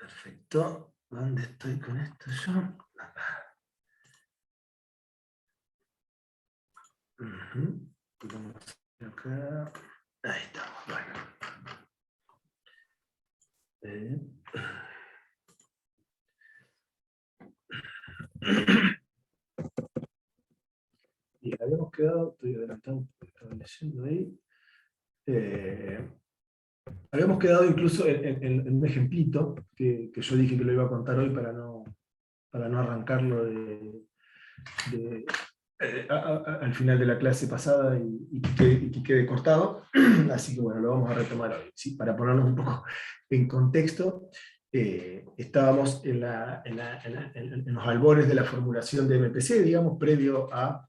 Perfecto. ¿Dónde estoy con esto yo? Acá. Vamos acá. Ahí estamos. Bueno. Y habíamos quedado, estoy adelantando porque estaba leyendo ahí. Habíamos quedado incluso en un ejemplito que yo dije que lo iba a contar hoy para no arrancarlo al final de la clase pasada y que quede cortado. Así que bueno, lo vamos a retomar hoy. ¿Sí? Para ponernos un poco en contexto, estábamos en los albores de la formulación de MPC, digamos, previo a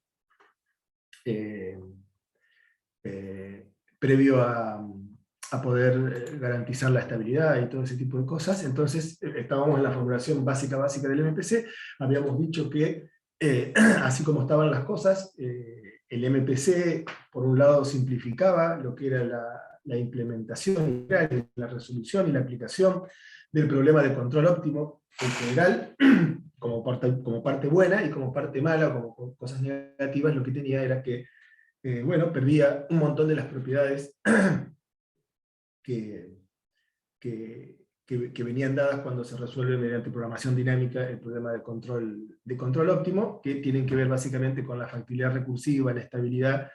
poder garantizar la estabilidad y todo ese tipo de cosas. Entonces, estábamos en la formulación básica del MPC, habíamos dicho que, así como estaban las cosas, el MPC, por un lado, simplificaba lo que era la implementación, la resolución y la aplicación del problema de control óptimo en general, como parte buena, y como parte mala, como cosas negativas, lo que tenía era que bueno, perdía un montón de las propiedades que, que venían dadas cuando se resuelve mediante programación dinámica el problema de control óptimo, que tienen que ver básicamente con la factibilidad recursiva, la estabilidad,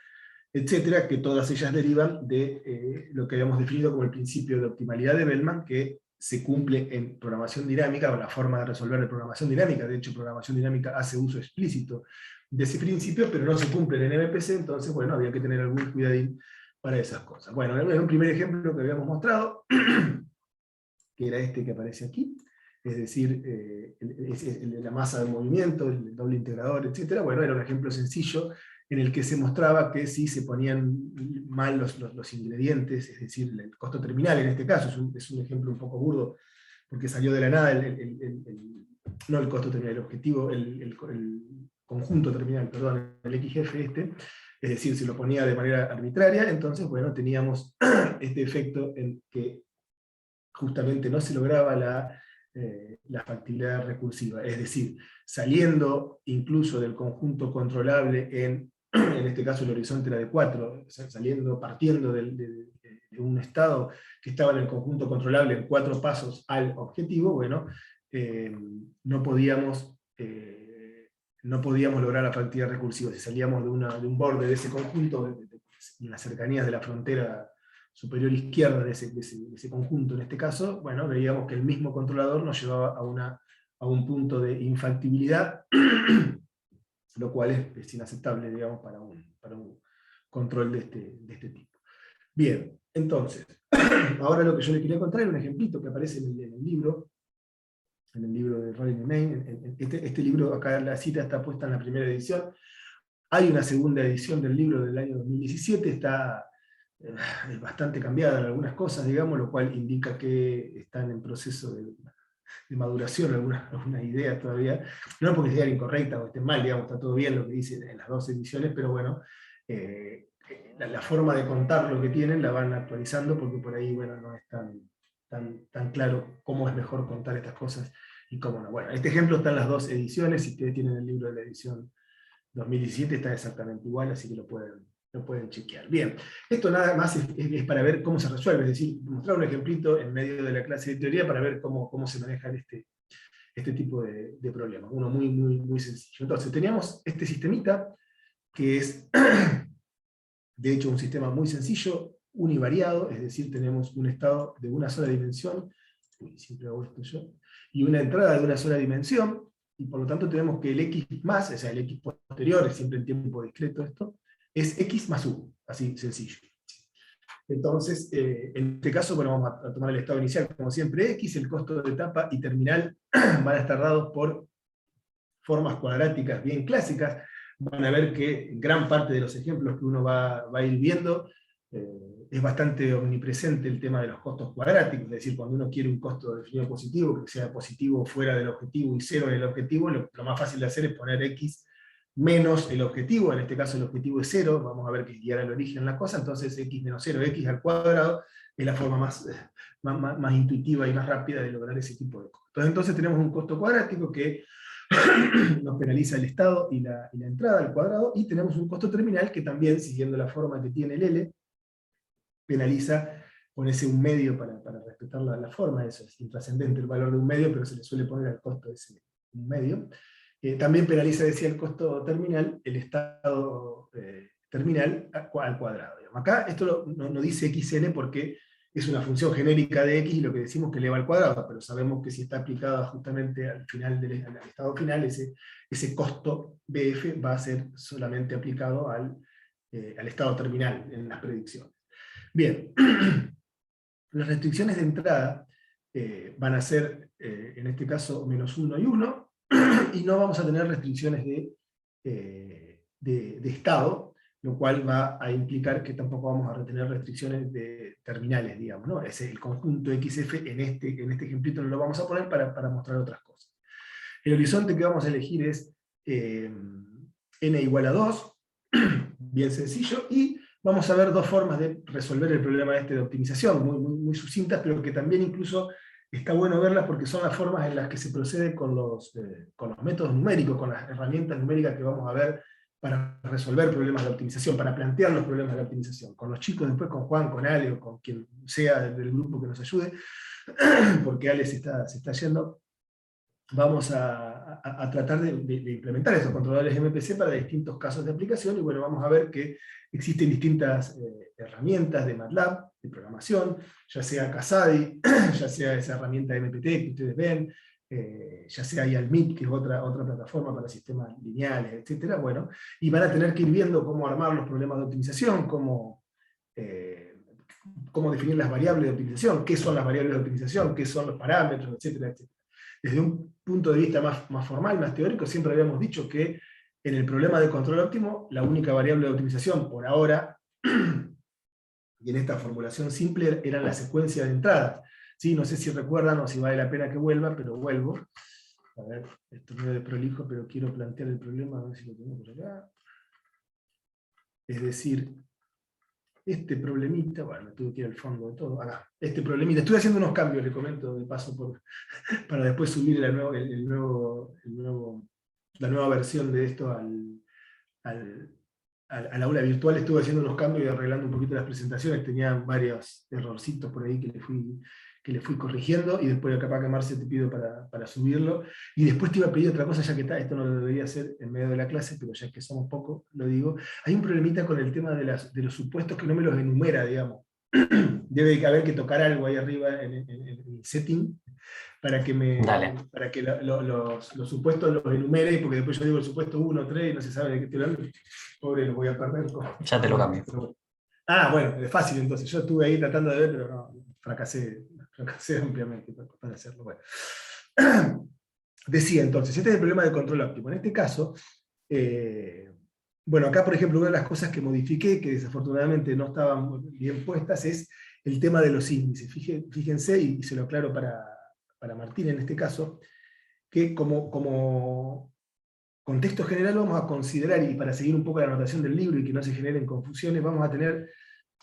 etcétera, que todas ellas derivan de lo que habíamos definido como el principio de optimalidad de Bellman, que se cumple en programación dinámica, o la forma de resolver de programación dinámica. De hecho, programación dinámica hace uso explícito de ese principio, pero no se cumple en MPC, entonces, bueno, había que tener algún cuidadín para esas cosas. Bueno, en un primer ejemplo que habíamos mostrado, que era este que aparece aquí, es decir, la masa de movimiento, el doble integrador, etc. Bueno, era un ejemplo sencillo en el que se mostraba que si se ponían mal los ingredientes, es decir, el costo terminal en este caso, es un ejemplo un poco burdo, porque salió de la nada no el costo terminal, el objetivo, el conjunto terminal, perdón, el XF es decir, se lo ponía de manera arbitraria, entonces, bueno, teníamos este efecto en que justamente no se lograba la factibilidad recursiva, es decir, saliendo incluso del conjunto controlable en este caso el horizonte era de 4, partiendo de un estado que estaba en el conjunto controlable en 4 pasos al objetivo, bueno, no podíamos lograr la factibilidad recursiva. Si salíamos de un borde de ese conjunto, en las cercanías de la frontera superior izquierda de ese conjunto, en este caso, bueno, veíamos que el mismo controlador nos llevaba a un punto de infactibilidad, lo cual es inaceptable, digamos, para un control de este tipo. Bien, entonces, ahora lo que yo le quería contar es un ejemplito que aparece en el libro de Rolling Main. Este libro, acá la cita está puesta en la primera edición. Hay una segunda edición del libro del año 2017, está bastante cambiada en algunas cosas, digamos, lo cual indica que están en proceso de maduración algunas ideas todavía, no porque sean incorrectas o estén mal, digamos, está todo bien lo que dicen en las 2 ediciones, pero bueno, la forma de contar lo que tienen la van actualizando, porque por ahí, bueno, no es tan claro cómo es mejor contar estas cosas y cómo no. Bueno, este ejemplo está en las 2 ediciones, si ustedes tienen el libro de la edición 2017 está exactamente igual, así que lo pueden chequear. Bien, esto nada más es para ver cómo se resuelve, es decir, mostrar un ejemplito en medio de la clase de teoría para ver cómo se manejan este tipo de problemas. Uno muy sencillo. Entonces, teníamos este sistemita, que es, de hecho, un sistema muy sencillo, univariado, es decir, tenemos un estado de una sola dimensión, siempre hago esto yo, y una entrada de una sola dimensión, y por lo tanto tenemos que el x más, o sea, el x posterior, es siempre en tiempo discreto esto, es x más 1, así sencillo. Entonces, en este caso, bueno, vamos a tomar el estado inicial como siempre x, el costo de etapa y terminal van a estar dados por formas cuadráticas bien clásicas. Van a ver que en gran parte de los ejemplos que uno va a ir viendo, es bastante omnipresente el tema de los costos cuadráticos, es decir, cuando uno quiere un costo definido positivo, que sea positivo fuera del objetivo y 0 en el objetivo, lo más fácil de hacer es poner x menos el objetivo, en este caso el objetivo es 0, vamos a ver que es guiar al origen la cosa, entonces x menos 0, x al cuadrado, es la forma más intuitiva y más rápida de lograr ese tipo de costos. Entonces tenemos un costo cuadrático que nos penaliza el estado y la entrada al cuadrado, y tenemos un costo terminal que también, siguiendo la forma que tiene el L, penaliza con ese un medio para respetar la forma. Eso es intrascendente el valor de un medio, pero se le suele poner al costo de ese un medio. También penaliza, decía, el costo terminal, el estado terminal al cuadrado. Digamos. Acá esto no dice xn porque es una función genérica de x y lo que decimos que eleva al cuadrado, pero sabemos que si está aplicada justamente al estado final, ese costo bf va a ser solamente aplicado al estado terminal en las predicciones. Bien, las restricciones de entrada van a ser, en este caso, -1 y 1, y no vamos a tener restricciones de estado, lo cual va a implicar que tampoco vamos a retener restricciones de terminales, digamos, ¿no? Es el conjunto XF, en este ejemplito no lo vamos a poner para mostrar otras cosas. El horizonte que vamos a elegir es n igual a 2, bien sencillo, y vamos a ver dos formas de resolver el problema de optimización, muy sucintas, pero que también incluso está bueno verlas porque son las formas en las que se procede con los métodos numéricos, con las herramientas numéricas que vamos a ver para resolver problemas de optimización, para plantear los problemas de optimización. Con los chicos, después con Juan, con Ale, o con quien sea del grupo que nos ayude, porque Ale se está yendo, vamos a tratar de implementar esos controladores MPC para distintos casos de aplicación, y bueno, vamos a ver que existen distintas herramientas de MATLAB, de programación, ya sea Casadi, ya sea esa herramienta MPT que ustedes ven, ya sea IALMIP, que es otra plataforma para sistemas lineales, etc. Bueno, y van a tener que ir viendo cómo armar los problemas de optimización, cómo definir las variables de optimización, qué son las variables de optimización, qué son los parámetros, etcétera, etcétera. Desde un punto de vista más formal, más teórico, siempre habíamos dicho que en el problema de control óptimo, la única variable de optimización, por ahora, y en esta formulación simple, era la secuencia de entradas. ¿Sí? No sé si recuerdan o si vale la pena que vuelva, pero vuelvo. A ver, esto no es prolijo, pero quiero plantear el problema, a ver si lo tengo por acá. Es decir, este problemita, bueno, tuve que ir al fondo de todo, acá, este problemita, estoy haciendo unos cambios, le comento de paso, para después subir la nueva versión de esto al aula virtual. Estuve haciendo unos cambios y arreglando un poquito las presentaciones, tenía varios errorcitos por ahí que le fui corrigiendo, y después capaz que Marce te pido para subirlo. Y después te iba a pedir otra cosa, ya que esto no lo debería hacer en medio de la clase, pero ya que somos pocos, lo digo. Hay un problemita con el tema de los supuestos que no me los enumera, digamos. Debe haber que tocar algo ahí arriba en el setting, para que los supuestos los enumere, porque después yo digo el supuesto 1, 3, y no se sabe de qué estoy hablando. Pobre, lo voy a perder. Ya te lo cambio. Bueno, es fácil entonces. Yo estuve ahí tratando de ver, pero no, fracasé ampliamente para hacerlo. Bueno. Decía entonces, este es el problema de control óptimo. En este caso, bueno, acá por ejemplo, una de las cosas que modifiqué, que desafortunadamente no estaban bien puestas, es el tema de los índices. Fíjense, y se lo aclaro para Martín en este caso, que como contexto general vamos a considerar, y para seguir un poco la anotación del libro y que no se generen confusiones, vamos a tener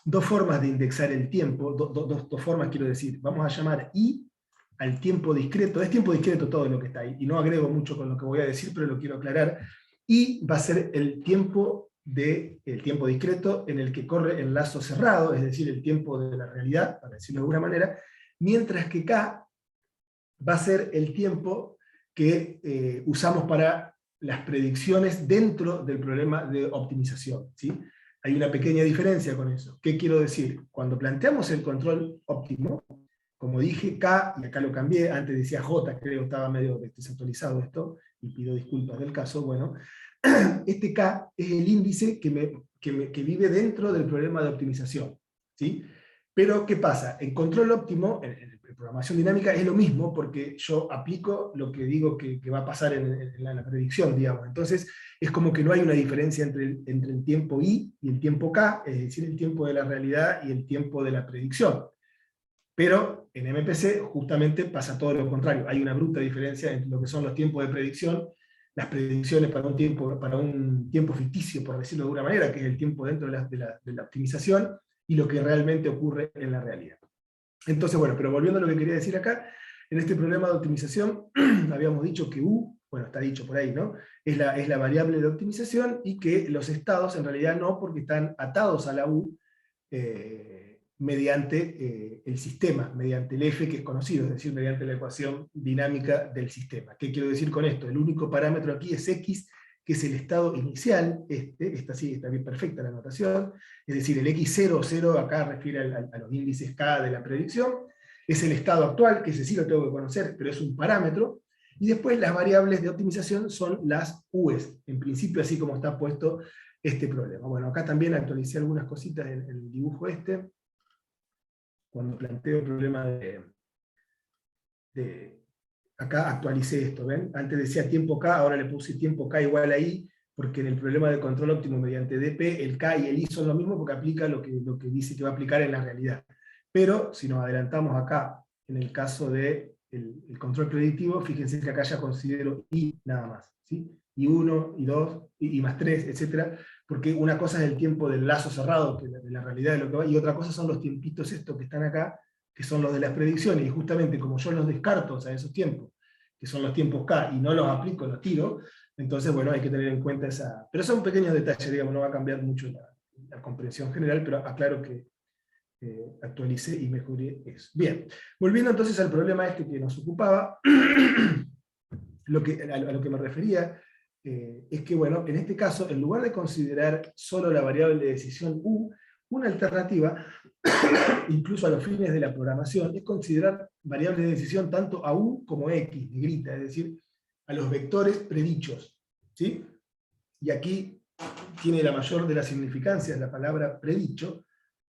dos formas de indexar el tiempo, dos formas quiero decir. Vamos a llamar I al tiempo discreto, es tiempo discreto todo lo que está ahí, y no agrego mucho con lo que voy a decir, pero lo quiero aclarar. I va a ser el tiempo discreto en el que corre el lazo cerrado, es decir, el tiempo de la realidad, para decirlo de alguna manera, mientras que K va a ser el tiempo que usamos para las predicciones dentro del problema de optimización. ¿Sí? Hay una pequeña diferencia con eso. ¿Qué quiero decir? Cuando planteamos el control óptimo, como dije, K, y acá lo cambié, antes decía J, creo, estaba medio desactualizado esto, y pido disculpas del caso, bueno, este K es el índice que vive dentro del problema de optimización. ¿Sí? Pero, ¿qué pasa? En control óptimo, en programación dinámica, es lo mismo, porque yo aplico lo que digo que va a pasar en la predicción, digamos. Entonces, es como que no hay una diferencia entre el tiempo I y el tiempo K, es decir, el tiempo de la realidad y el tiempo de la predicción. Pero en MPC justamente pasa todo lo contrario. Hay una bruta diferencia entre lo que son los tiempos de predicción, las predicciones para un tiempo ficticio, por decirlo de alguna manera, que es el tiempo dentro de la optimización, y lo que realmente ocurre en la realidad. Entonces, bueno, pero volviendo a lo que quería decir acá, en este problema de optimización, habíamos dicho que U, bueno, está dicho por ahí, ¿no? Es la variable de optimización, y que los estados en realidad no, porque están atados a la U mediante el sistema, mediante el F que es conocido, es decir, mediante la ecuación dinámica del sistema. ¿Qué quiero decir con esto? El único parámetro aquí es X, que es el estado inicial, esta sí está bien perfecta la notación, es decir, el X0, 0 acá refiere a los índices K de la predicción, es el estado actual, que ese sí lo tengo que conocer, pero es un parámetro, y después las variables de optimización son las U's, en principio así como está puesto este problema. Bueno, acá también actualicé algunas cositas en el dibujo cuando planteo el problema acá actualicé esto, ¿ven? Antes decía tiempo K, ahora le puse tiempo K igual a I, porque en el problema de control óptimo mediante DP, el K y el I son lo mismo porque aplica lo que dice que va a aplicar en la realidad. Pero si nos adelantamos acá, en el caso del el control predictivo, fíjense que acá ya considero I nada más, ¿sí? I1, I2, I más 3, etc. Porque una cosa es el tiempo del lazo cerrado, que de la realidad de lo que va, y otra cosa son los tiempitos estos que están acá, que son los de las predicciones, y justamente como yo los descarto, o sea, esos tiempos, que son los tiempos K, y no los aplico, los tiro, entonces, bueno, hay que tener en cuenta esa... Pero son pequeños detalles, digamos, no va a cambiar mucho la comprensión general, pero aclaro que actualicé y mejoré eso. Bien, volviendo entonces al problema este que nos ocupaba, a lo que me refería, es que, bueno, en este caso, en lugar de considerar solo la variable de decisión U, una alternativa, incluso a los fines de la programación, es considerar variables de decisión tanto a U como a X, negrita, es decir, a los vectores predichos, ¿sí? Y aquí tiene la mayor de las significancias la palabra predicho,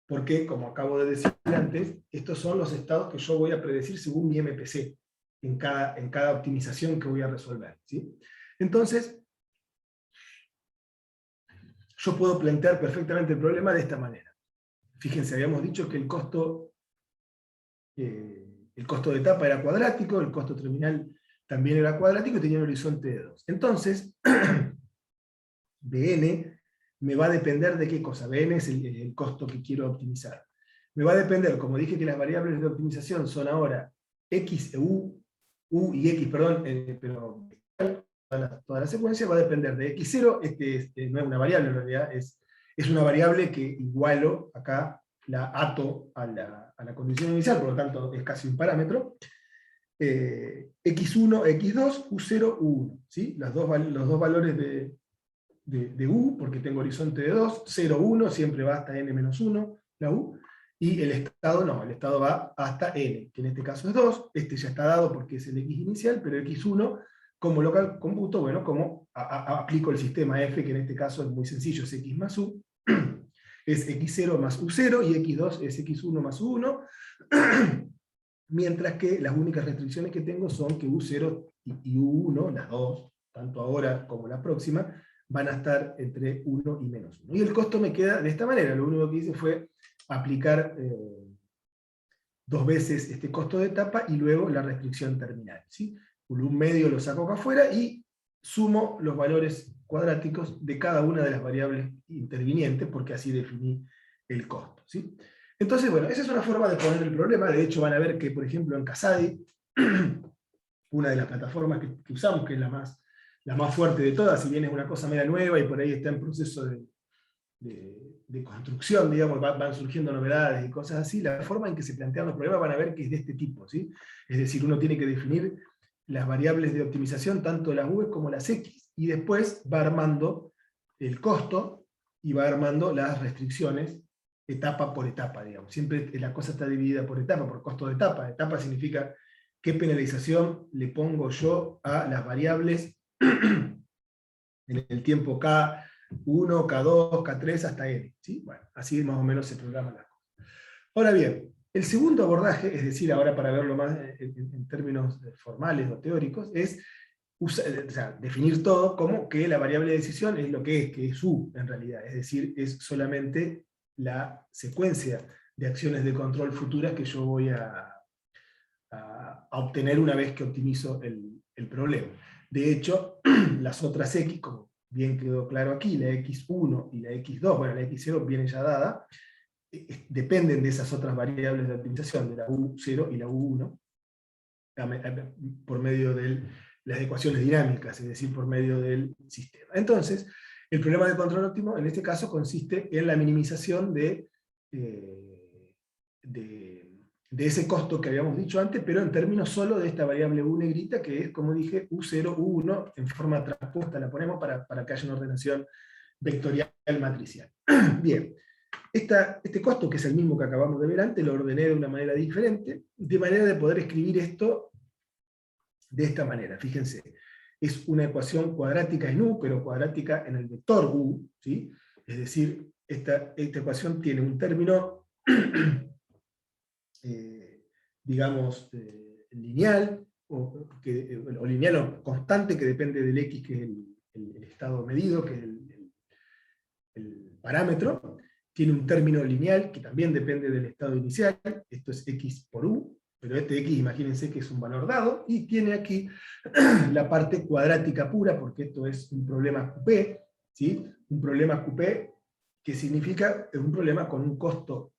porque, como acabo de decir antes, estos son los estados que yo voy a predecir según mi MPC, en cada optimización que voy a resolver, ¿sí? Entonces, yo puedo plantear perfectamente el problema de esta manera. Fíjense, habíamos dicho que el costo de etapa era cuadrático, el costo terminal también era cuadrático y tenía un horizonte de 2. Entonces, Bn me va a depender de qué cosa. Bn es el costo que quiero optimizar. Me va a depender, como dije que las variables de optimización son ahora x, u y x, perdón, pero toda la secuencia va a depender de x0, no es una variable en realidad, es una variable que igualo, acá la ato a la condición inicial, por lo tanto es casi un parámetro, x1, x2, u0, u1, ¿sí? Los dos valores de u, porque tengo horizonte de 2, 0, 1, siempre va hasta n-1, la u, y el estado no, el estado va hasta n, que en este caso es 2, este ya está dado porque es el x inicial, pero x1, como local computo, bueno, como aplico el sistema f, que en este caso es muy sencillo, es x más u, es x0 más u0, y x2 es x1 más u1, mientras que las únicas restricciones que tengo son que u0 y u1, las dos, tanto ahora como la próxima, van a estar entre 1 y menos 1. Y el costo me queda de esta manera, lo único que hice fue aplicar dos veces este costo de etapa y luego la restricción terminal, ¿sí? Un medio lo saco acá afuera y sumo los valores cuadráticos de cada una de las variables intervinientes, porque así definí el costo, ¿sí? Entonces, bueno, esa es una forma de poner el problema. De hecho, van a ver que, por ejemplo, en Casadi, una de las plataformas que usamos, que es la más fuerte de todas, si bien es una cosa media nueva y por ahí está en proceso de construcción, digamos, van surgiendo novedades y cosas así, la forma en que se plantean los problemas van a ver que es de este tipo, ¿sí? Es decir, uno tiene que definir las variables de optimización, tanto las V como las X, y después va armando el costo y va armando las restricciones etapa por etapa, digamos. Siempre la cosa está dividida por etapa, por costo de etapa. Etapa significa qué penalización le pongo yo a las variables en el tiempo K1, K2, K3 hasta N, ¿sí? Bueno, así más o menos se programa la cosa. Ahora bien, el segundo abordaje, es decir, ahora para verlo más en términos formales o teóricos, es definir todo como que la variable de decisión es lo que es U en realidad, es decir, es solamente la secuencia de acciones de control futuras que yo voy a obtener una vez que optimizo el problema. De hecho, las otras X, como bien quedó claro aquí, la X1 y la X2, bueno, la X0 viene ya dada, dependen de esas otras variables de optimización, de la U0 y la U1, por medio de las ecuaciones dinámicas, es decir, por medio del sistema. Entonces, el problema de control óptimo en este caso consiste en la minimización de ese costo que habíamos dicho antes, pero en términos solo de esta variable U negrita, que es, como dije, U0, U1, en forma transpuesta la ponemos para que haya una ordenación vectorial matricial. Bien, este costo, que es el mismo que acabamos de ver antes, lo ordené de una manera diferente, de manera de poder escribir esto de esta manera. Fíjense, es una ecuación cuadrática en U, pero cuadrática en el vector U, ¿sí? Es decir, esta ecuación tiene un término, digamos, lineal, o lineal o constante, que depende del X, que es el estado medido, que es el parámetro. Tiene un término lineal, que también depende del estado inicial, esto es X por U, pero este X, imagínense que es un valor dado, y tiene aquí la parte cuadrática pura, porque esto es un problema QP, ¿sí? Un problema QP, que significa un problema con un costo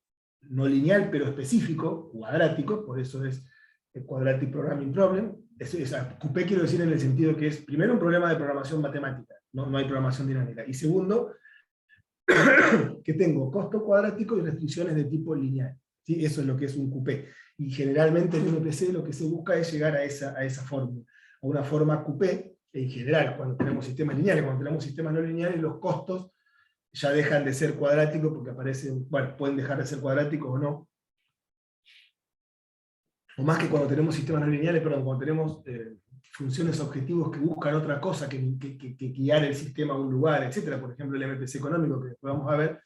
no lineal, pero específico, cuadrático, por eso es el Quadratic Programming Problem. QP quiero decir en el sentido que es, primero, un problema de programación matemática, no hay programación dinámica, y segundo, que tengo costo cuadrático y restricciones de tipo lineal. ¿Sí? Eso es lo que es un QP. Y generalmente en MPC lo que se busca es llegar a esa fórmula, a una forma QP. En general, cuando tenemos sistemas lineales, cuando tenemos sistemas no lineales, los costos ya dejan de ser cuadráticos porque aparecen, bueno, pueden dejar de ser cuadráticos o no. O más que cuando tenemos sistemas no lineales, perdón, cuando tenemos funciones objetivos que buscan otra cosa que guiar el sistema a un lugar, etc. Por ejemplo, el MPC económico, que después vamos a ver,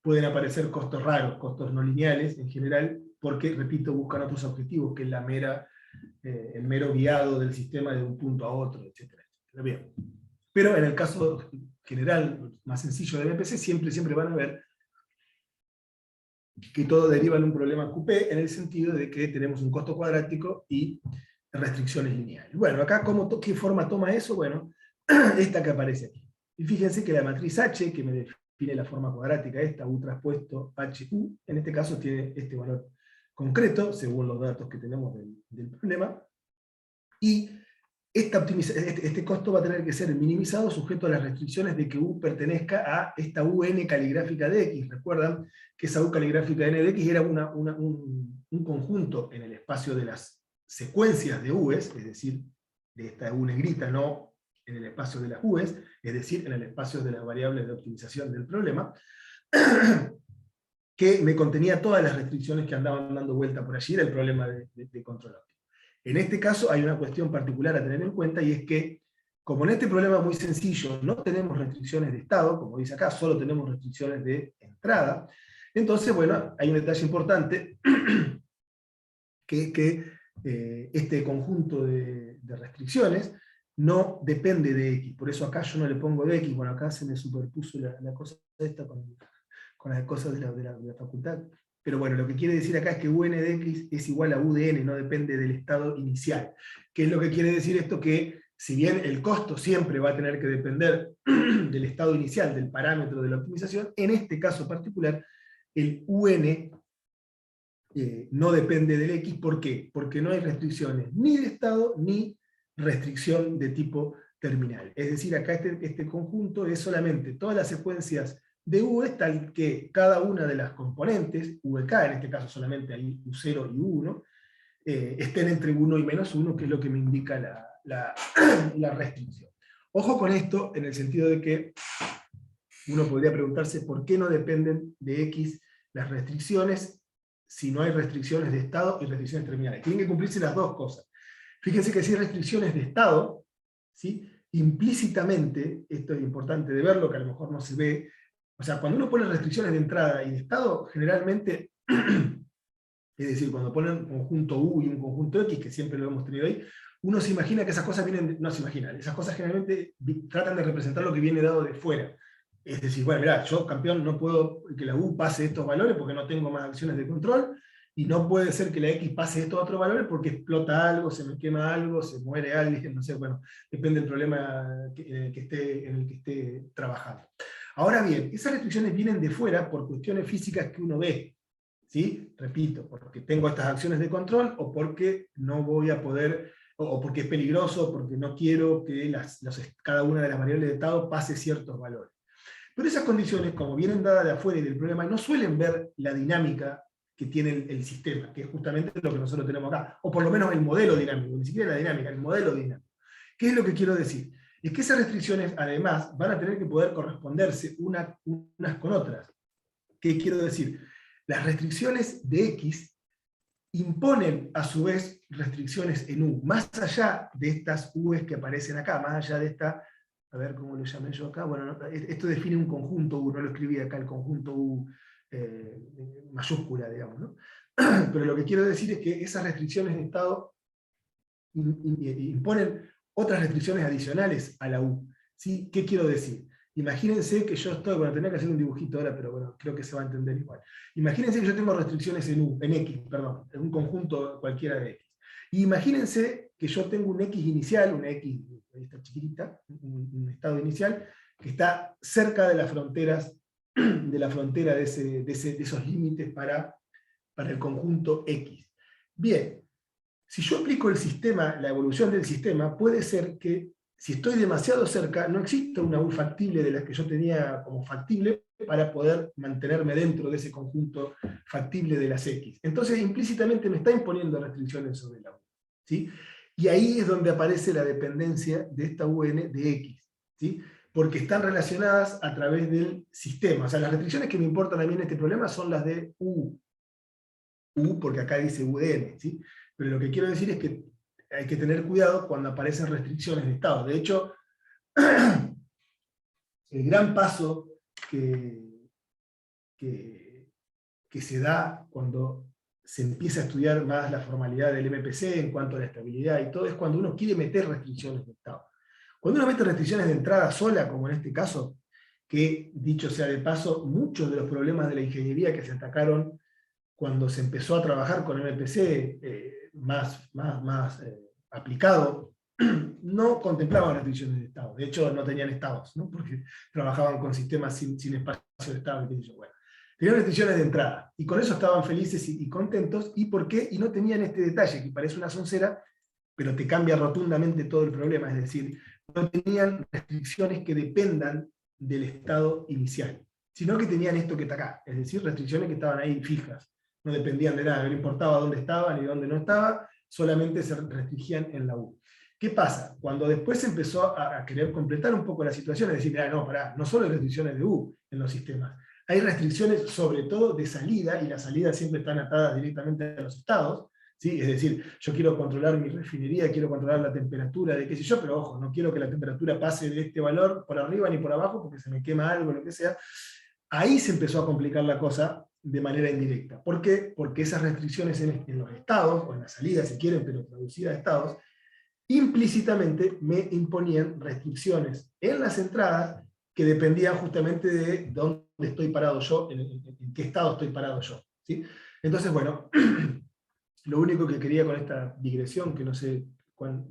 pueden aparecer costos raros, costos no lineales en general, porque, repito, buscan otros objetivos que el mero guiado del sistema de un punto a otro, etc. Bien. Pero en el caso general, más sencillo del MPC, siempre van a ver que todo deriva en un problema QP, en el sentido de que tenemos un costo cuadrático y restricciones lineales. Bueno, acá, ¿qué forma toma eso? Bueno, esta que aparece aquí. Y fíjense que la matriz H, que me define la forma cuadrática, esta, U traspuesto HU, en este caso tiene este valor concreto, según los datos que tenemos del problema, y este costo va a tener que ser minimizado sujeto a las restricciones de que U pertenezca a esta UN caligráfica de X. Recuerdan que esa U caligráfica N de X era un conjunto en el espacio de las secuencias de U's, es decir, de esta U negrita, no en el espacio de las U's, es decir, en el espacio de las variables de optimización del problema, que me contenía todas las restricciones que andaban dando vuelta por allí, era el problema de control óptimo. En este caso hay una cuestión particular a tener en cuenta, y es que, como en este problema muy sencillo no tenemos restricciones de estado, como dice acá, solo tenemos restricciones de entrada, entonces, bueno, hay un detalle importante, que es que este conjunto de restricciones no depende de X, por eso acá yo no le pongo de X, bueno, acá se me superpuso la cosa esta con las cosas de la facultad. Pero bueno, lo que quiere decir acá es que UN de X es igual a U de N, no depende del estado inicial. ¿Qué es lo que quiere decir esto? Que si bien el costo siempre va a tener que depender del estado inicial, del parámetro de la optimización, en este caso particular, el UN no depende del X. ¿Por qué? Porque no hay restricciones ni de estado ni restricción de tipo terminal. Es decir, acá este conjunto es solamente todas las secuencias de U, es tal que cada una de las componentes, VK, en este caso solamente hay U0 y U1, estén entre 1 y menos 1, que es lo que me indica la restricción. Ojo con esto, en el sentido de que uno podría preguntarse por qué no dependen de X las restricciones, si no hay restricciones de estado y restricciones terminales. Tienen que cumplirse las dos cosas. Fíjense que si hay restricciones de estado, ¿sí? Implícitamente, esto es importante de verlo, que a lo mejor no se ve. O sea, cuando uno pone restricciones de entrada y de estado, generalmente, es decir, cuando ponen un conjunto U y un conjunto X, que siempre lo hemos tenido ahí, uno se imagina que esas cosas vienen, no se imagina, esas cosas generalmente tratan de representar lo que viene dado de fuera. Es decir, bueno, mirá, yo, campeón, no puedo que la U pase estos valores porque no tengo más acciones de control, y no puede ser que la X pase estos otros valores porque explota algo, se me quema algo, se muere alguien, no sé, bueno, depende del problema en el que esté trabajando. Ahora bien, esas restricciones vienen de fuera por cuestiones físicas que uno ve. ¿Sí? Repito, porque tengo estas acciones de control, o porque no voy a poder, o porque es peligroso, o porque no quiero que cada una de las variables de estado pase ciertos valores. Pero esas condiciones, como vienen dadas de afuera y del problema, no suelen ver la dinámica que tiene el sistema, que es justamente lo que nosotros tenemos acá, o por lo menos el modelo dinámico, ni siquiera la dinámica, el modelo dinámico. ¿Qué es lo que quiero decir? Es que esas restricciones, además, van a tener que poder corresponderse unas con otras. ¿Qué quiero decir? Las restricciones de X imponen, a su vez, restricciones en U, más allá de estas U's que aparecen acá, más allá de esta, a ver cómo lo llamé yo acá, bueno, esto define un conjunto U, no lo escribí acá, el conjunto U mayúscula, digamos, ¿no? Pero lo que quiero decir es que esas restricciones de estado imponen otras restricciones adicionales a la U. ¿Sí? ¿Qué quiero decir? Imagínense que yo estoy, bueno, tenía que hacer un dibujito ahora, pero bueno, creo que se va a entender igual. Imagínense que yo tengo restricciones en X, perdón, en un conjunto cualquiera de X. Y imagínense que yo tengo un X inicial, una X, esta chiquitita, un estado inicial, que está cerca de las fronteras, de la frontera de esos límites para el conjunto X. Bien, si yo aplico el sistema, la evolución del sistema, puede ser que si estoy demasiado cerca, no exista una U factible de las que yo tenía como factible para poder mantenerme dentro de ese conjunto factible de las X. Entonces, implícitamente me está imponiendo restricciones sobre la U. ¿Sí? Y ahí es donde aparece la dependencia de esta UN de X. ¿Sí? Porque están relacionadas a través del sistema. O sea, las restricciones que me importan a mí en este problema son las de U, porque acá dice UDN, ¿sí? Pero lo que quiero decir es que hay que tener cuidado cuando aparecen restricciones de estado. De hecho, el gran paso que se da cuando se empieza a estudiar más la formalidad del MPC en cuanto a la estabilidad y todo, es cuando uno quiere meter restricciones de estado. Cuando uno mete restricciones de entrada sola, como en este caso, que dicho sea de paso, muchos de los problemas de la ingeniería que se atacaron cuando se empezó a trabajar con MPC más aplicado, no contemplaban restricciones de estado. De hecho, no tenían estados, ¿no? Porque trabajaban con sistemas sin espacio de estado. Bueno, tenían restricciones de entrada, y con eso estaban felices y contentos. ¿Y por qué? Y no tenían este detalle, que parece una soncera, pero te cambia rotundamente todo el problema. Es decir, no tenían restricciones que dependan del estado inicial, sino que tenían esto que está acá, es decir, restricciones que estaban ahí fijas. No dependían de nada, no importaba dónde estaba ni dónde no estaba, solamente se restringían en la U. ¿Qué pasa? Cuando después se empezó a querer completar un poco la situación, es decir, no, pará, no solo hay restricciones de U en los sistemas, hay restricciones sobre todo de salida, y las salidas siempre están atadas directamente a los estados, ¿sí? Es decir, yo quiero controlar mi refinería, quiero controlar la temperatura de qué sé yo, pero ojo, no quiero que la temperatura pase de este valor por arriba ni por abajo porque se me quema algo, lo que sea. Ahí se empezó a complicar la cosa de manera indirecta. ¿Por qué? Porque esas restricciones en los estados, o en la salida si quieren, pero traducidas a estados, implícitamente me imponían restricciones en las entradas que dependían justamente de dónde estoy parado yo, en qué estado estoy parado yo. ¿Sí? Entonces, bueno, lo único que quería con esta digresión, que no sé cuán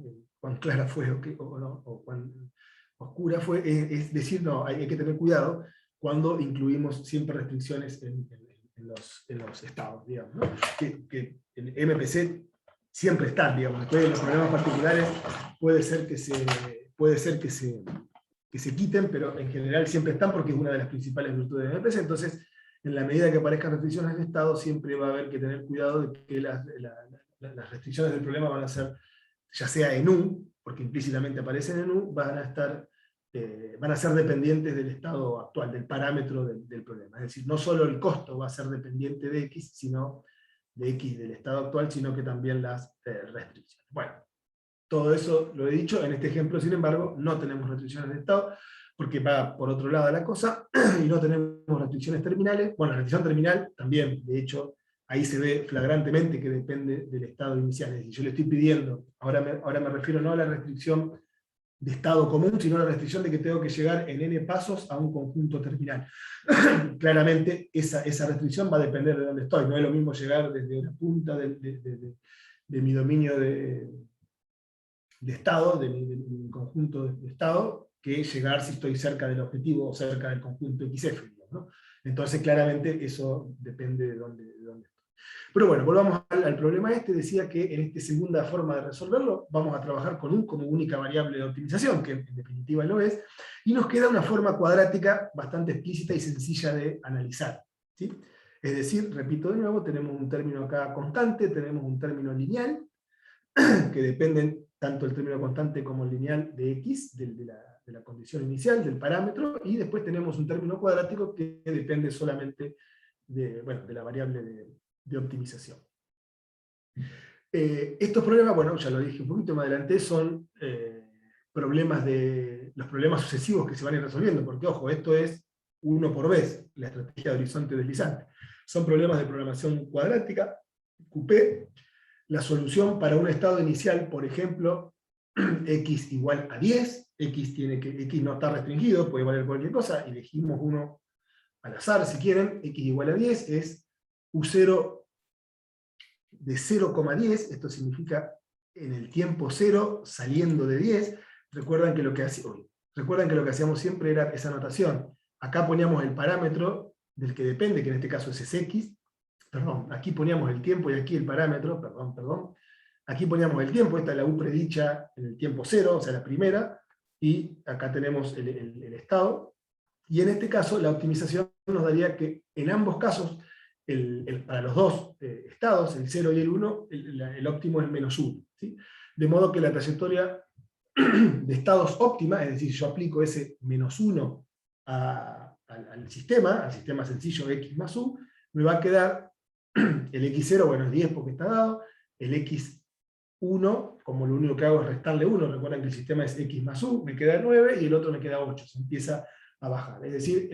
clara fue o cuán oscura fue, es decir, no, hay que tener cuidado cuando incluimos siempre restricciones en los estados, digamos, ¿no? Que el MPC siempre están, digamos, después de los problemas particulares puede ser que se quiten, pero en general siempre están porque es una de las principales virtudes del MPC. Entonces, en la medida que aparezcan restricciones de estado, siempre va a haber que tener cuidado de que las restricciones del problema van a ser, ya sea en U, porque implícitamente aparecen en U, van a ser dependientes del estado actual, del parámetro del problema. Es decir, no solo el costo va a ser dependiente de X, sino de X del estado actual, sino que también las restricciones. Bueno, todo eso lo he dicho. En este ejemplo, sin embargo, no tenemos restricciones de estado, porque va por otro lado la cosa, y no tenemos restricciones terminales. Bueno, la restricción terminal también, de hecho, ahí se ve flagrantemente que depende del estado inicial. Es decir, yo le estoy pidiendo, ahora me refiero no a la restricción de estado común, sino a la restricción de que tengo que llegar en n pasos a un conjunto terminal. Claramente esa restricción va a depender de dónde estoy. No es lo mismo llegar desde una punta de mi dominio de estado, de mi conjunto de estado, que llegar si estoy cerca del objetivo o cerca del conjunto XF, ¿no? Entonces claramente eso depende de dónde estoy. Pero bueno, volvamos al problema este. Decía que en esta segunda forma de resolverlo vamos a trabajar con U como única variable de optimización, que en definitiva lo es, y nos queda una forma cuadrática bastante explícita y sencilla de analizar, ¿sí? Es decir, repito de nuevo, tenemos un término acá constante, tenemos un término lineal, que dependen tanto el término constante como el lineal de x, de la condición inicial, del parámetro, y después tenemos un término cuadrático que depende solamente de la variable de optimización. Estos problemas, bueno, ya lo dije un poquito más adelante, son los problemas sucesivos que se van a ir resolviendo, porque ojo, esto es uno por vez, la estrategia de horizonte deslizante. Son problemas de programación cuadrática, QP. La solución para un estado inicial, por ejemplo, x igual a 10, x no está restringido, puede valer cualquier cosa, elegimos uno al azar si quieren, x igual a 10 es U0 de 0,10, esto significa en el tiempo 0 saliendo de 10. Recuerdan que lo que hacíamos siempre era esa notación. Acá poníamos el parámetro del que depende, que en este caso es x. Perdón, aquí poníamos el tiempo y aquí el parámetro, perdón. Aquí poníamos el tiempo, esta es la U predicha en el tiempo 0, o sea la primera, y acá tenemos el estado. Y en este caso la optimización nos daría que en ambos casos, para los dos estados, el 0 y el 1, el óptimo es -1. ¿Sí? De modo que la trayectoria de estados óptima, es decir, yo aplico ese -1 al sistema sencillo x más u, me va a quedar el x0, bueno, es 10 porque está dado, el x1, como lo único que hago es restarle 1, recuerden que el sistema es x más u, me queda 9 y el otro me queda 8, se empieza a bajar. Es decir,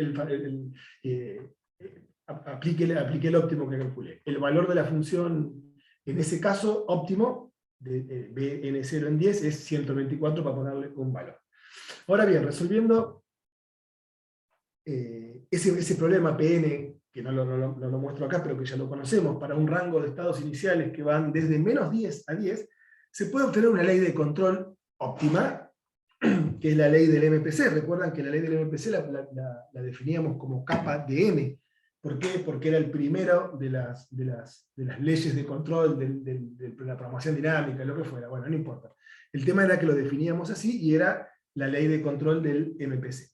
apliqué el óptimo que calculé. El valor de la función, en ese caso, óptimo, de bn0 en 10 es 124 para ponerle un valor. Ahora bien, resolviendo ese problema Pn, que no lo muestro acá, pero que ya lo conocemos, para un rango de estados iniciales que van desde -10 a 10, se puede obtener una ley de control óptima, que es la ley del MPC. Recuerdan que la ley del MPC la definíamos como capa de M. ¿Por qué? Porque era el primero de las leyes de control de la programación dinámica, lo que fuera. Bueno, no importa. El tema era que lo definíamos así y era la ley de control del MPC.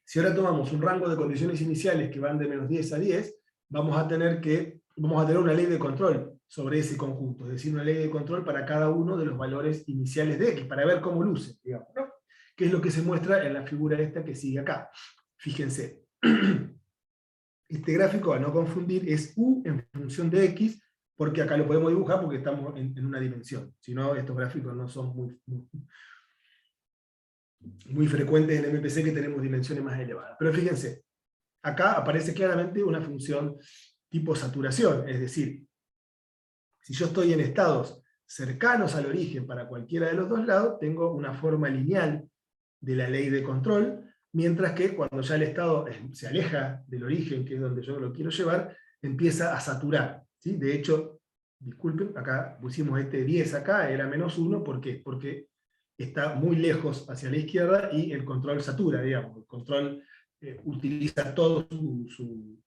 Si ahora tomamos un rango de condiciones iniciales que van de -10 a 10, vamos a tener una ley de control sobre ese conjunto, es decir, una ley de control para cada uno de los valores iniciales de x, para ver cómo luce, digamos, ¿no? Que es lo que se muestra en la figura esta que sigue acá. Fíjense. Este gráfico, a no confundir, es u en función de x, porque acá lo podemos dibujar porque estamos en una dimensión. Si no, estos gráficos no son muy frecuentes en el MPC, que tenemos dimensiones más elevadas. Pero fíjense, acá aparece claramente una función tipo saturación, es decir, si yo estoy en estados cercanos al origen para cualquiera de los dos lados, tengo una forma lineal de la ley de control, mientras que cuando ya el estado se aleja del origen, que es donde yo lo quiero llevar, empieza a saturar. ¿Sí? De hecho, disculpen, acá pusimos este 10 acá, era -1, ¿por qué? Porque está muy lejos hacia la izquierda y el control satura, digamos. El control utiliza todo su...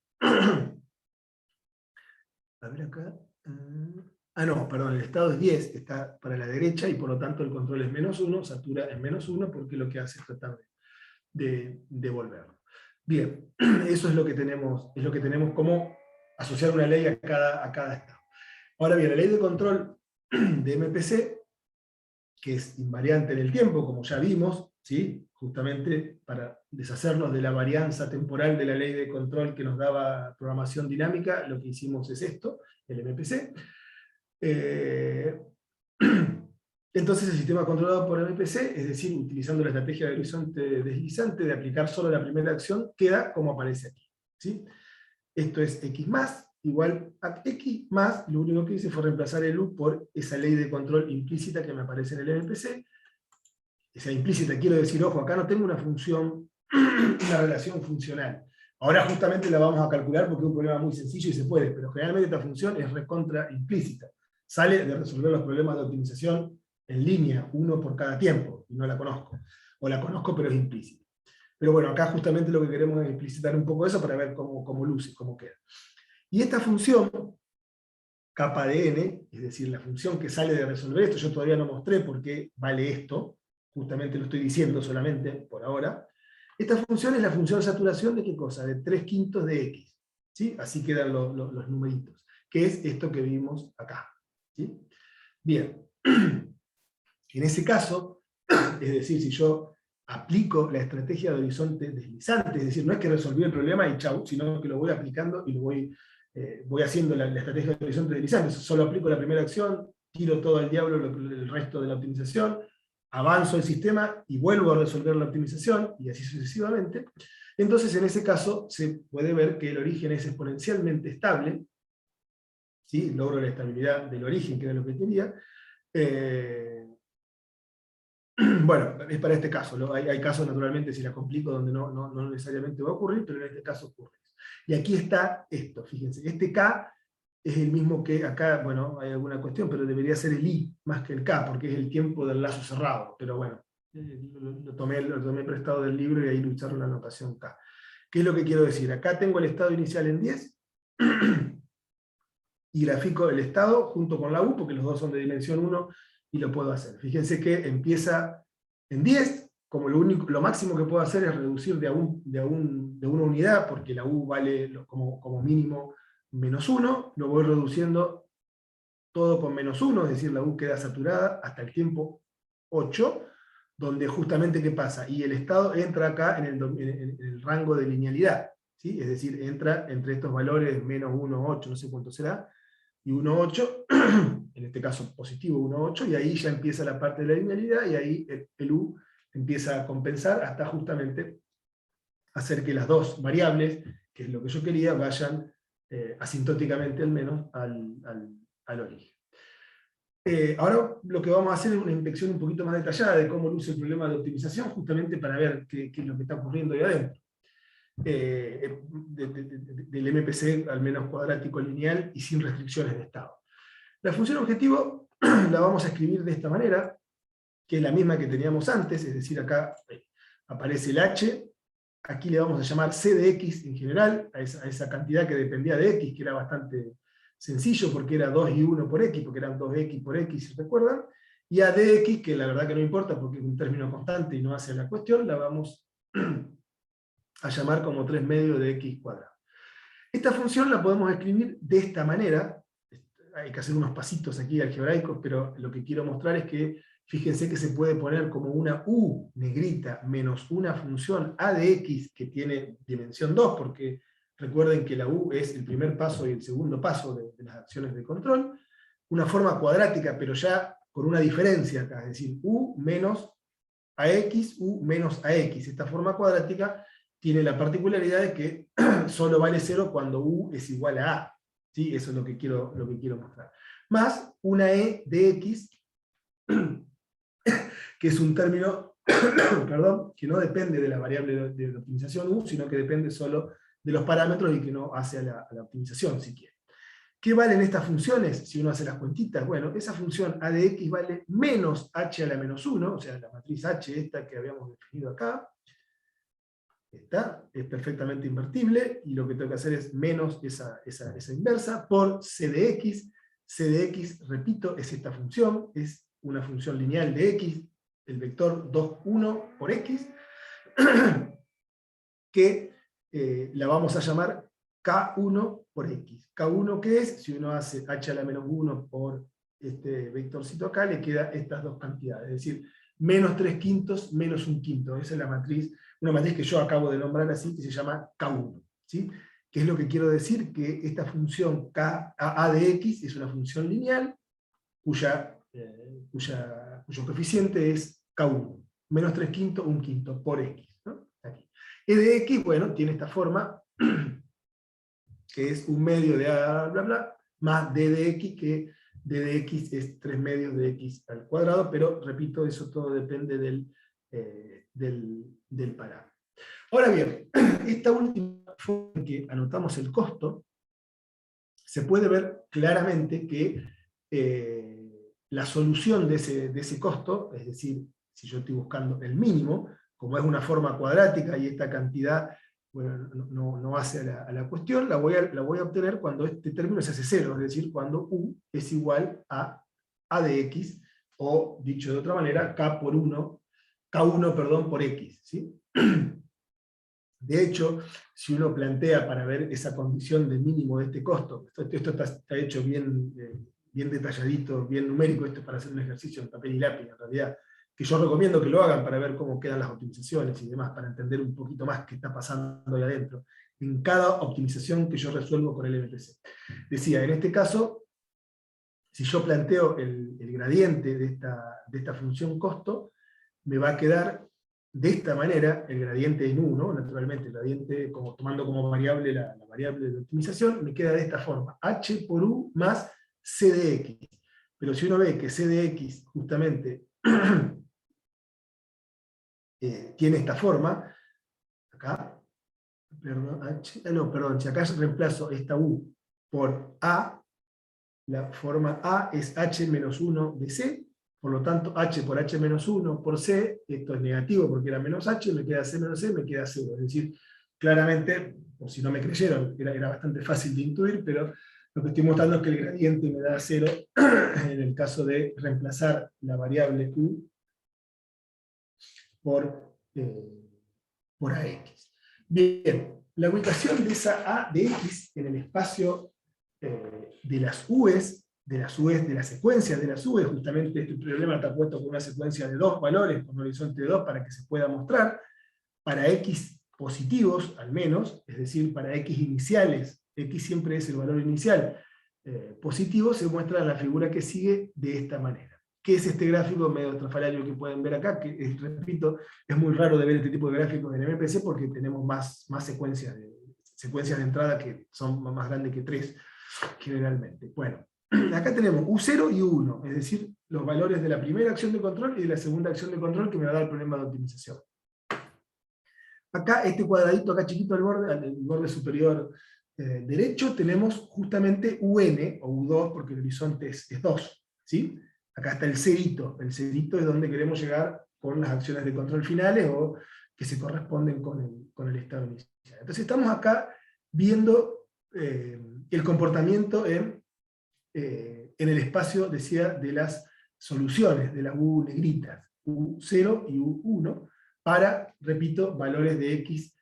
A ver acá... no, perdón, el estado es 10, está para la derecha y por lo tanto el control es -1, satura en -1 porque lo que hace es tratar de devolverlo. Bien, eso es lo que tenemos como asociar una ley a cada estado. Ahora bien, la ley de control de MPC, que es invariante en el tiempo, como ya vimos, ¿sí? Justamente para deshacernos de la varianza temporal de la ley de control que nos daba programación dinámica, lo que hicimos es esto, el MPC. Entonces el sistema controlado por MPC, es decir, utilizando la estrategia de horizonte deslizante, de aplicar solo la primera acción, queda como aparece aquí. ¿Sí? Esto es x más, igual a x más, lo único que hice fue reemplazar el u por esa ley de control implícita que me aparece en el MPC. Esa implícita, quiero decir, ojo, acá no tengo una función, una relación funcional. Ahora justamente la vamos a calcular porque es un problema muy sencillo y se puede, pero generalmente esta función es recontra implícita. Sale de resolver los problemas de optimización en línea, uno por cada tiempo, y no la conozco. O la conozco pero es implícita. Pero bueno, acá justamente lo que queremos es explicitar un poco eso para ver cómo luce, cómo queda. Y esta función, capa de n, es decir, la función que sale de resolver esto, yo todavía no mostré por qué vale esto, justamente lo estoy diciendo solamente por ahora. Esta función es la función de saturación de ¿qué cosa? De 3/5 de x. ¿Sí? Así quedan los numeritos, que es esto que vimos acá. ¿Sí? Bien, en ese caso, es decir, si yo aplico la estrategia de horizonte deslizante, es decir, no es que resolví el problema y chau, sino que lo voy aplicando y lo voy haciendo la estrategia de horizonte deslizante, solo aplico la primera acción, tiro todo al diablo el resto de la optimización, avanzo el sistema y vuelvo a resolver la optimización, y así sucesivamente. Entonces, en ese caso, se puede ver que el origen es exponencialmente estable, ¿sí? Logro la estabilidad del origen, que era lo que quería. Bueno, es para este caso, ¿no? Hay casos, naturalmente, si la complico, donde no necesariamente va a ocurrir, pero en este caso ocurre. Y aquí está esto, fíjense, este K es el mismo que acá, bueno, hay alguna cuestión, pero debería ser el I más que el K, porque es el tiempo del lazo cerrado, pero bueno, lo tomé prestado del libro y ahí lo usaron la notación K. ¿Qué es lo que quiero decir? Acá tengo el estado inicial en 10, y grafico el estado junto con la U, porque los dos son de dimensión 1, y lo puedo hacer. Fíjense que empieza en 10, como lo máximo que puedo hacer es reducir de una unidad, porque la U vale como mínimo -1, lo voy reduciendo todo con -1, es decir, la U queda saturada hasta el tiempo 8, donde justamente ¿qué pasa? Y el estado entra acá en el rango de linealidad, ¿sí? Es decir, entra entre estos valores -1, 8, no sé cuánto será, y 1, 8, en este caso positivo 1, 8, y ahí ya empieza la parte de la linealidad, y ahí el U empieza a compensar hasta justamente hacer que las dos variables, que es lo que yo quería, vayan asintóticamente al menos al origen. Ahora lo que vamos a hacer es una inspección un poquito más detallada de cómo luce el problema de optimización, justamente para ver qué es lo que está ocurriendo ahí adentro. Del MPC al menos cuadrático lineal y sin restricciones de estado. La función objetivo la vamos a escribir de esta manera, que es la misma que teníamos antes, es decir, acá aparece el H, aquí le vamos a llamar C de X en general, a esa cantidad que dependía de X, que era bastante sencillo porque era 2 y 1 por X, porque eran 2X por X, si recuerdan, y a dx, que la verdad que no importa porque es un término constante y no hace la cuestión, la vamos a llamar como 3 medios de X cuadrado. Esta función la podemos escribir de esta manera, hay que hacer unos pasitos aquí algebraicos, pero lo que quiero mostrar es que, fíjense que se puede poner como una U negrita menos una función a de x que tiene dimensión 2, porque recuerden que la U es el primer paso y el segundo paso de las acciones de control, una forma cuadrática, pero ya con una diferencia acá, es decir, U menos AX, U menos AX. Esta forma cuadrática tiene la particularidad de que solo vale 0 cuando U es igual a A. ¿Sí? Eso es lo que quiero mostrar. Más una E de X, que es un término perdón, que no depende de la variable de optimización U, sino que depende solo de los parámetros y que no hace a la optimización, si quiere. ¿Qué valen estas funciones? Si uno hace las cuentitas, bueno, esa función a de x vale menos h a la menos 1, o sea, la matriz h esta que habíamos definido acá, esta es perfectamente invertible, y lo que tengo que hacer es menos esa inversa, por c de x. C de x, repito, es esta función, es una función lineal de x, el vector 2, 1 por x, que la vamos a llamar K1 por X. K1, ¿qué es? Si uno hace h a la menos 1 por este vectorcito acá, le queda estas dos cantidades, es decir, menos 3/5 menos 1/5. Esa es la matriz, una matriz que yo acabo de nombrar así, que se llama K1. ¿Sí? ¿Qué es lo que quiero decir? Que esta función A de X es una función lineal, cuyo coeficiente es K1. Menos 3/5, 1/5 por X. ¿No? Aquí. E de X, bueno, tiene esta forma, que es 1 medio de A, bla, bla, más D de X, que D de X es 3 medios de X al cuadrado, pero, repito, eso todo depende del parámetro. Ahora bien, esta última forma en que anotamos el costo, se puede ver claramente que la solución de ese costo, es decir, si yo estoy buscando el mínimo, como es una forma cuadrática y esta cantidad bueno, no hace a la cuestión, la voy a obtener cuando este término se hace cero, es decir, cuando U es igual a de X, o dicho de otra manera, K1, perdón, por X. ¿Sí? De hecho, si uno plantea para ver esa condición de mínimo de este costo, esto está hecho bien, bien detalladito, bien numérico, esto es para hacer un ejercicio en papel y lápiz en realidad, que yo recomiendo que lo hagan para ver cómo quedan las optimizaciones y demás, para entender un poquito más qué está pasando ahí adentro, en cada optimización que yo resuelvo con el MPC. Decía, en este caso, si yo planteo el gradiente de esta función costo, me va a quedar de esta manera el gradiente en 1, naturalmente el gradiente tomando como variable la variable de optimización, me queda de esta forma, h por u más c de x. Pero si uno ve que c de x justamente tiene esta forma, acá, si acá reemplazo esta u por a, la forma a es h menos 1 de c, por lo tanto h por h menos 1 por c, esto es negativo porque era menos h, me queda c menos c, me queda 0. Es decir, claramente, por si no me creyeron, era bastante fácil de intuir, pero lo que estoy mostrando es que el gradiente me da 0 en el caso de reemplazar la variable u por ax. Bien, la ubicación de esa a de x en el espacio de las u's, de la secuencia de las u's, justamente este problema está puesto con una secuencia de 2 valores, con un horizonte de 2 para que se pueda mostrar, para x positivos al menos, es decir, para x iniciales, x siempre es el valor inicial positivo, se muestra en la figura que sigue de esta manera. ¿Qué es este gráfico medio estrafalario que pueden ver acá? Que, repito, es muy raro de ver este tipo de gráficos en el MPC porque tenemos más secuencias de entrada que son más grandes que 3 generalmente. Bueno, acá tenemos U0 y U1, es decir, los valores de la primera acción de control y de la segunda acción de control que me va a dar el problema de optimización. Acá, este cuadradito acá chiquito al borde superior derecho, tenemos justamente UN, o U2, porque el horizonte es 2. ¿Sí? Acá está el cerito es donde queremos llegar con las acciones de control finales, o que se corresponden con el estado inicial. Entonces estamos acá viendo el comportamiento en el espacio, decía, de las soluciones, de las U negritas, U0 y U1, para, repito, valores de X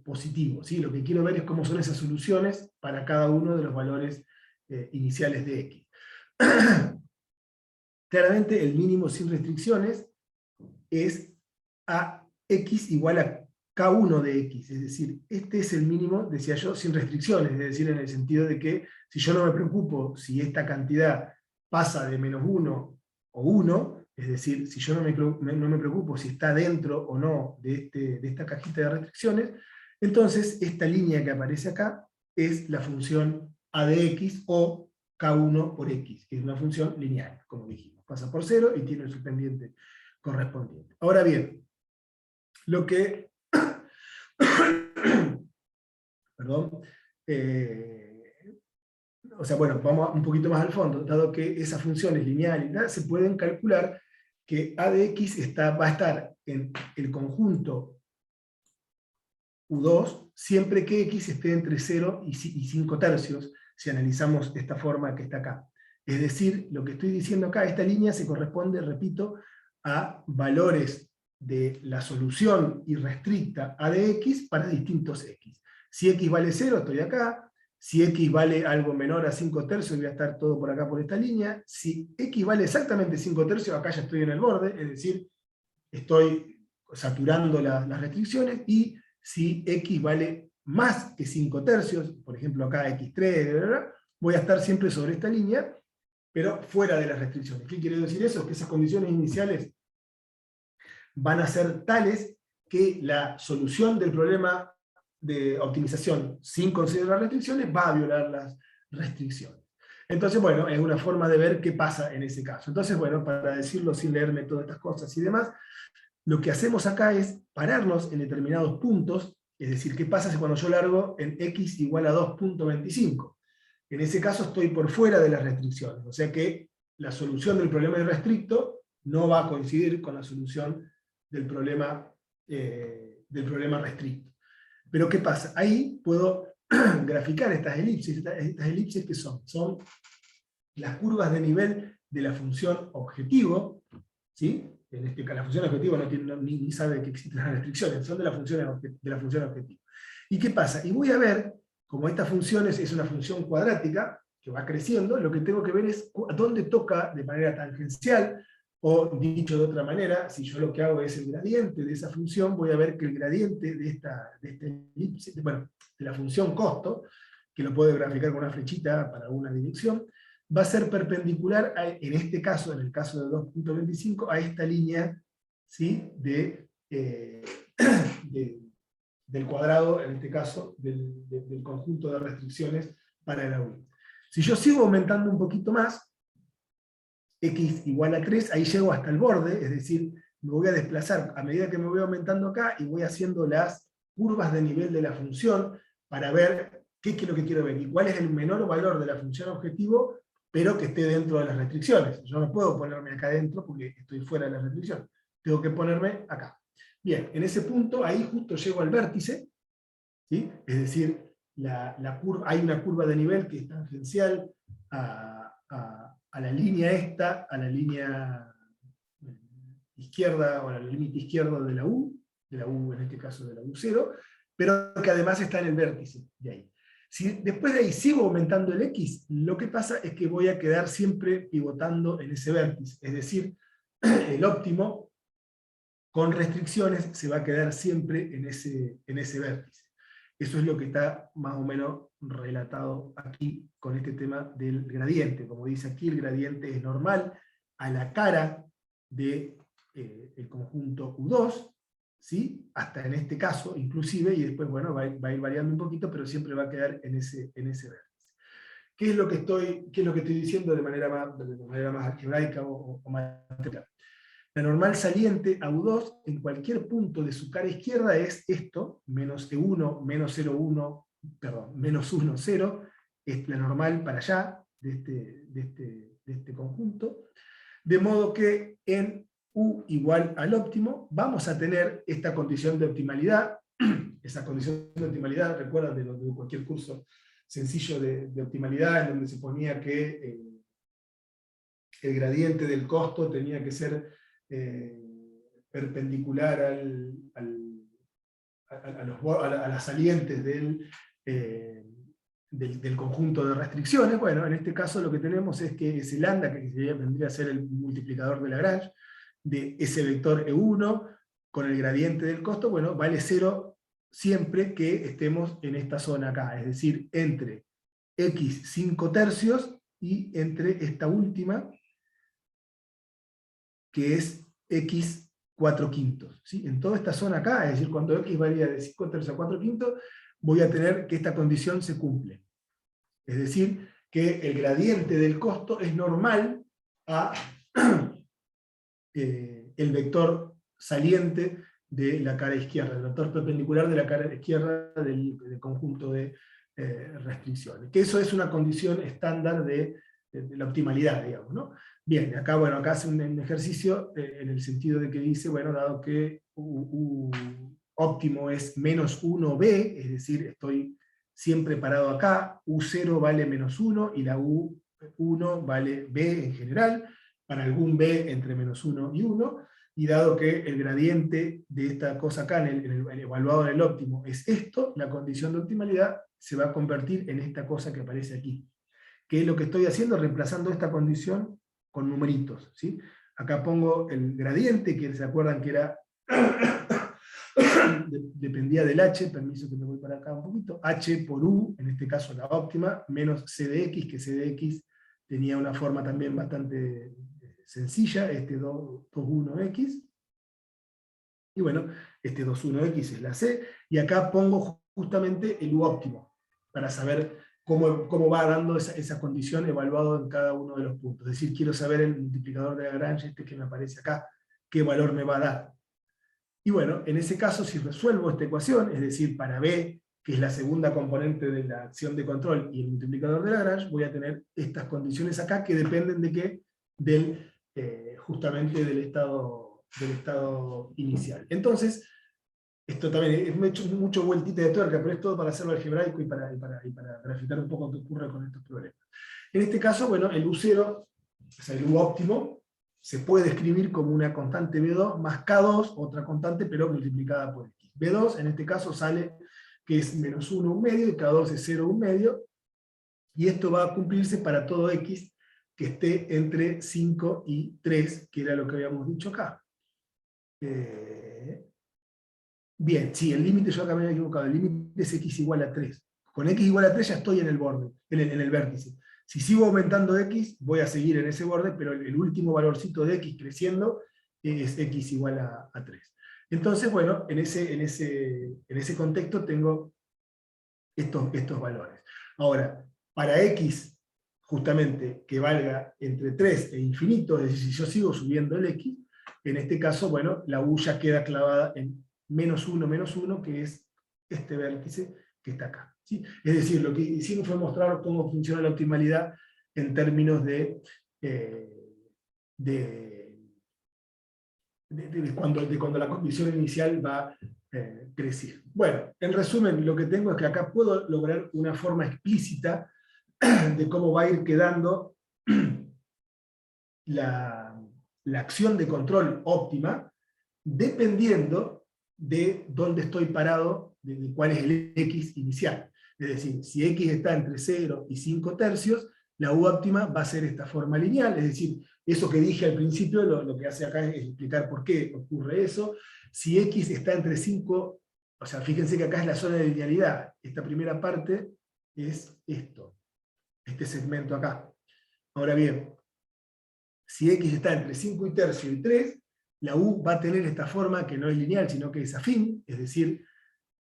positivos. ¿Sí? Lo que quiero ver es cómo son esas soluciones para cada uno de los valores iniciales de X. Claramente el mínimo sin restricciones es a X igual a K1 de X, es decir, este es el mínimo, decía yo, sin restricciones, es decir, en el sentido de que si yo no me preocupo si esta cantidad pasa de menos 1 o 1, es decir, si yo no me preocupo si está dentro o no de esta cajita de restricciones, entonces esta línea que aparece acá es la función a de x o K1 por x, que es una función lineal, como dijimos, pasa por 0 y tiene su pendiente correspondiente. Ahora bien, lo que perdón, o sea, bueno, vamos un poquito más al fondo, dado que esa función es lineal y tal, se pueden calcular que a de x va a estar en el conjunto U2 siempre que x esté entre 0 y 5 tercios, si analizamos esta forma que está acá. Es decir, lo que estoy diciendo acá, esta línea se corresponde, repito, a valores de la solución irrestricta a de x para distintos x. Si x vale 0, estoy acá. Si x vale algo menor a 5 tercios, voy a estar todo por acá por esta línea. Si x vale exactamente 5 tercios, acá ya estoy en el borde, es decir, estoy saturando las restricciones. Y si x vale más que 5 tercios, por ejemplo acá x3, voy a estar siempre sobre esta línea, pero fuera de las restricciones. ¿Qué quiere decir eso? Es que esas condiciones iniciales van a ser tales que la solución del problema de optimización sin considerar restricciones va a violar las restricciones. Entonces, bueno, es una forma de ver qué pasa en ese caso. Entonces, bueno, para decirlo sin leerme todas estas cosas y demás, lo que hacemos acá es pararnos en determinados puntos, es decir, qué pasa si cuando yo largo en x igual a 2.25. En ese caso estoy por fuera de las restricciones, o sea que la solución del problema irrestricto no va a coincidir con la solución del problema restricto. Pero ¿qué pasa? Ahí puedo graficar estas elipsis. Estas elipsis, ¿qué son? Son las curvas de nivel de la función objetivo, ¿sí? En este caso, la función objetivo ni sabe que existen las restricciones, son de la función objetivo. ¿Y qué pasa? Y voy a ver, como esta función es una función cuadrática, que va creciendo, lo que tengo que ver es dónde toca de manera tangencial, o dicho de otra manera, si yo lo que hago es el gradiente de esa función, voy a ver que el gradiente de esta elipse, bueno, de la función costo, que lo puedo graficar con una flechita para una dirección, va a ser perpendicular, en este caso, en el caso de 2.25, a esta línea, ¿sí? Del cuadrado, en este caso, del conjunto de restricciones para la U. Si yo sigo aumentando un poquito más, x igual a 3, ahí llego hasta el borde, es decir, me voy a desplazar a medida que me voy aumentando acá y voy haciendo las curvas de nivel de la función para ver qué es lo que quiero ver y cuál es el menor valor de la función objetivo, pero que esté dentro de las restricciones. Yo no puedo ponerme acá adentro porque estoy fuera de la restricción. Tengo que ponerme acá. Bien, en ese punto, ahí justo llego al vértice, ¿sí? Es decir, hay una curva de nivel que es tangencial a la línea esta, a la línea izquierda, o al límite izquierdo de la U en este caso de la U0, pero que además está en el vértice de ahí. Si después de ahí sigo aumentando el X, lo que pasa es que voy a quedar siempre pivotando en ese vértice, es decir, el óptimo con restricciones se va a quedar siempre en ese vértice. Eso es lo que está más o menos relatado aquí con este tema del gradiente. Como dice aquí, el gradiente es normal a la cara del conjunto U2, ¿sí? Hasta en este caso, inclusive, y después bueno, va a ir variando un poquito, pero siempre va a quedar en ese vértice. ¿Qué es lo que estoy diciendo de manera más algebraica o matemática? La normal saliente a U2 en cualquier punto de su cara izquierda es esto, menos E1, menos 0,1, perdón, menos 1, 0, es la normal para allá de este conjunto. De modo que en U igual al óptimo vamos a tener esta condición de optimalidad. Esa condición de optimalidad, recuerdan de cualquier curso sencillo de optimalidad, en donde se ponía que el gradiente del costo tenía que ser perpendicular a las salientes del conjunto de restricciones. Bueno, en este caso lo que tenemos es que ese lambda, que vendría a ser el multiplicador de Lagrange, de ese vector E1 con el gradiente del costo, bueno, vale 0 siempre que estemos en esta zona acá, es decir, entre x 5 tercios y entre esta última, que es x 4 quintos. ¿Sí? En toda esta zona acá, es decir, cuando x varía de 5 tercios a 4 quintos, voy a tener que esta condición se cumple. Es decir, que el gradiente del costo es normal a el vector saliente de la cara izquierda, el vector perpendicular de la cara izquierda del conjunto de restricciones. Que eso es una condición estándar de la optimalidad, digamos, ¿no? Bien, acá, bueno, acá hace un ejercicio en el sentido de que dice, bueno, dado que U óptimo es menos 1b, es decir, estoy siempre parado acá, U0 vale menos 1 y la U1 vale b en general, para algún b entre menos 1 y 1, y dado que el gradiente de esta cosa acá, en el evaluado en el óptimo, es esto, la condición de optimalidad se va a convertir en esta cosa que aparece aquí. ¿Qué es lo que estoy haciendo? Reemplazando esta condición con numeritos. ¿Sí? Acá pongo el gradiente, que se acuerdan que era dependía del h, permiso que me voy para acá un poquito, h por u, en este caso la óptima, menos c de x, que c de x tenía una forma también bastante sencilla, este 21x, y bueno, este 21x es la c, y acá pongo justamente el u óptimo, para saber cómo va dando esa condición evaluado en cada uno de los puntos. Es decir, quiero saber el multiplicador de Lagrange, este que me aparece acá, qué valor me va a dar. Y bueno, en ese caso, si resuelvo esta ecuación, es decir, para b, que es la segunda componente de la acción de control, y el multiplicador de Lagrange, voy a tener estas condiciones acá, que dependen de qué, justamente del estado inicial. Entonces, esto también, me he hecho mucho vueltita de tuerca, pero es todo para hacerlo algebraico y para graficar un poco qué ocurre con estos problemas. En este caso, bueno, el U0, o sea, el U óptimo, se puede escribir como una constante B2 más K2, otra constante, pero multiplicada por X. B2 en este caso sale que es menos 1 un medio, y K2 es 0 un medio, y esto va a cumplirse para todo X que esté entre 5 y 3, que era lo que habíamos dicho acá. Bien, sí, el límite yo acá me había equivocado, el límite es X igual a 3. Con X igual a 3 ya estoy en el borde, en el vértice. Si sigo aumentando X, voy a seguir en ese borde, pero el último valorcito de X creciendo es X igual a 3. Entonces, bueno, en ese contexto tengo estos valores. Ahora, para X, justamente, que valga entre 3 e infinito, es decir, si yo sigo subiendo el X, en este caso, bueno, la U ya queda clavada en menos 1, que es este vértice que está acá. ¿Sí? Es decir, lo que hicimos fue mostrar cómo funciona la optimalidad en términos de cuando la condición inicial va creciendo. Bueno, en resumen, lo que tengo es que acá puedo lograr una forma explícita de cómo va a ir quedando la acción de control óptima, dependiendo de dónde estoy parado, de cuál es el X inicial. Es decir, si X está entre 0 y 5 tercios, la U óptima va a ser esta forma lineal, es decir, eso que dije al principio, lo que hace acá es explicar por qué ocurre eso. Si X está entre 5, o sea, fíjense que acá es la zona de linealidad, esta primera parte es esto, este segmento acá. Ahora bien, si X está entre 5 y tercio y 3, la U va a tener esta forma que no es lineal, sino que es afín, es decir,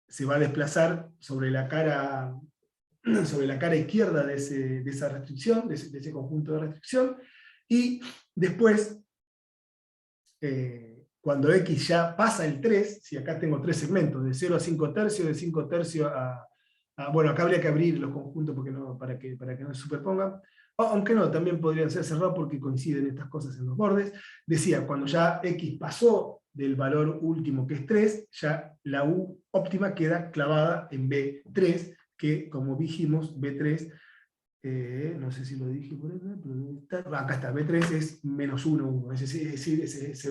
se va a desplazar sobre la cara izquierda de esa restricción, de ese conjunto de restricción, y después, cuando X ya pasa el 3, si acá tengo 3 segmentos, de 0 a 5 tercios, de 5 tercios bueno, acá habría que abrir los conjuntos para que no se superpongan, aunque no, también podrían ser cerrados porque coinciden estas cosas en los bordes. Decía, cuando ya X pasó del valor último que es 3, ya la U óptima queda clavada en B3, que como dijimos, B3, no sé si lo dije por acá, pero acá está, B3 es menos 1, 1, es decir, ese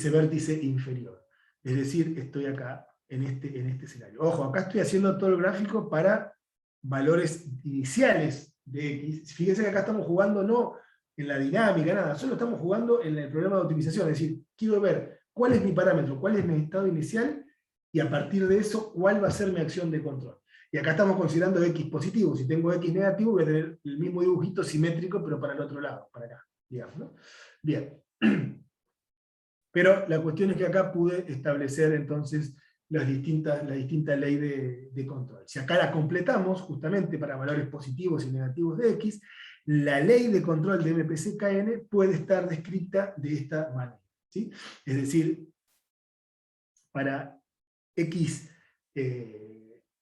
vértice inferior. Es decir, estoy acá en este escenario. Ojo, acá estoy haciendo todo el gráfico para valores iniciales de X. Fíjense que acá estamos jugando no en la dinámica, nada, solo estamos jugando en el programa de optimización, es decir, quiero ver cuál es mi parámetro, cuál es mi estado inicial, y a partir de eso, cuál va a ser mi acción de control. Y acá estamos considerando X positivo. Si tengo X negativo, voy a tener el mismo dibujito simétrico, pero para el otro lado, para acá, digamos, ¿no? Bien. Pero la cuestión es que acá pude establecer entonces la distinta ley de control. Si acá la completamos, justamente para valores positivos y negativos de X, la ley de control de MPC-KN puede estar descrita de esta manera. ¿Sí? Es decir, para X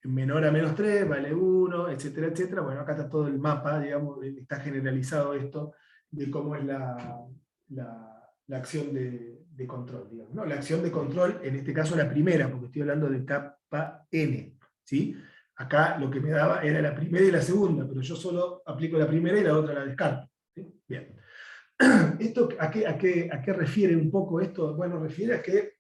menor a menos 3, vale 1, etcétera, etcétera. Bueno, acá está todo el mapa, digamos, está generalizado esto de cómo es la acción de control, digamos, ¿no? La acción de control, en este caso la primera, porque estoy hablando de capa N, ¿sí? Acá lo que me daba era la primera y la segunda, pero yo solo aplico la primera y la otra la descarto. ¿Sí? Bien. ¿Esto a qué refiere un poco esto? Bueno, refiere a que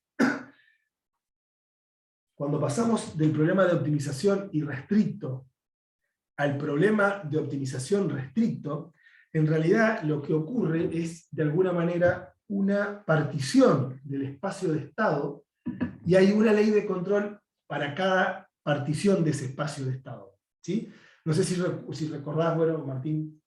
cuando pasamos del problema de optimización irrestricto al problema de optimización restricto, en realidad lo que ocurre es, de alguna manera, una partición del espacio de estado, y hay una ley de control para cada partición de ese espacio de estado. ¿Sí? No sé si recordás, bueno, Martín,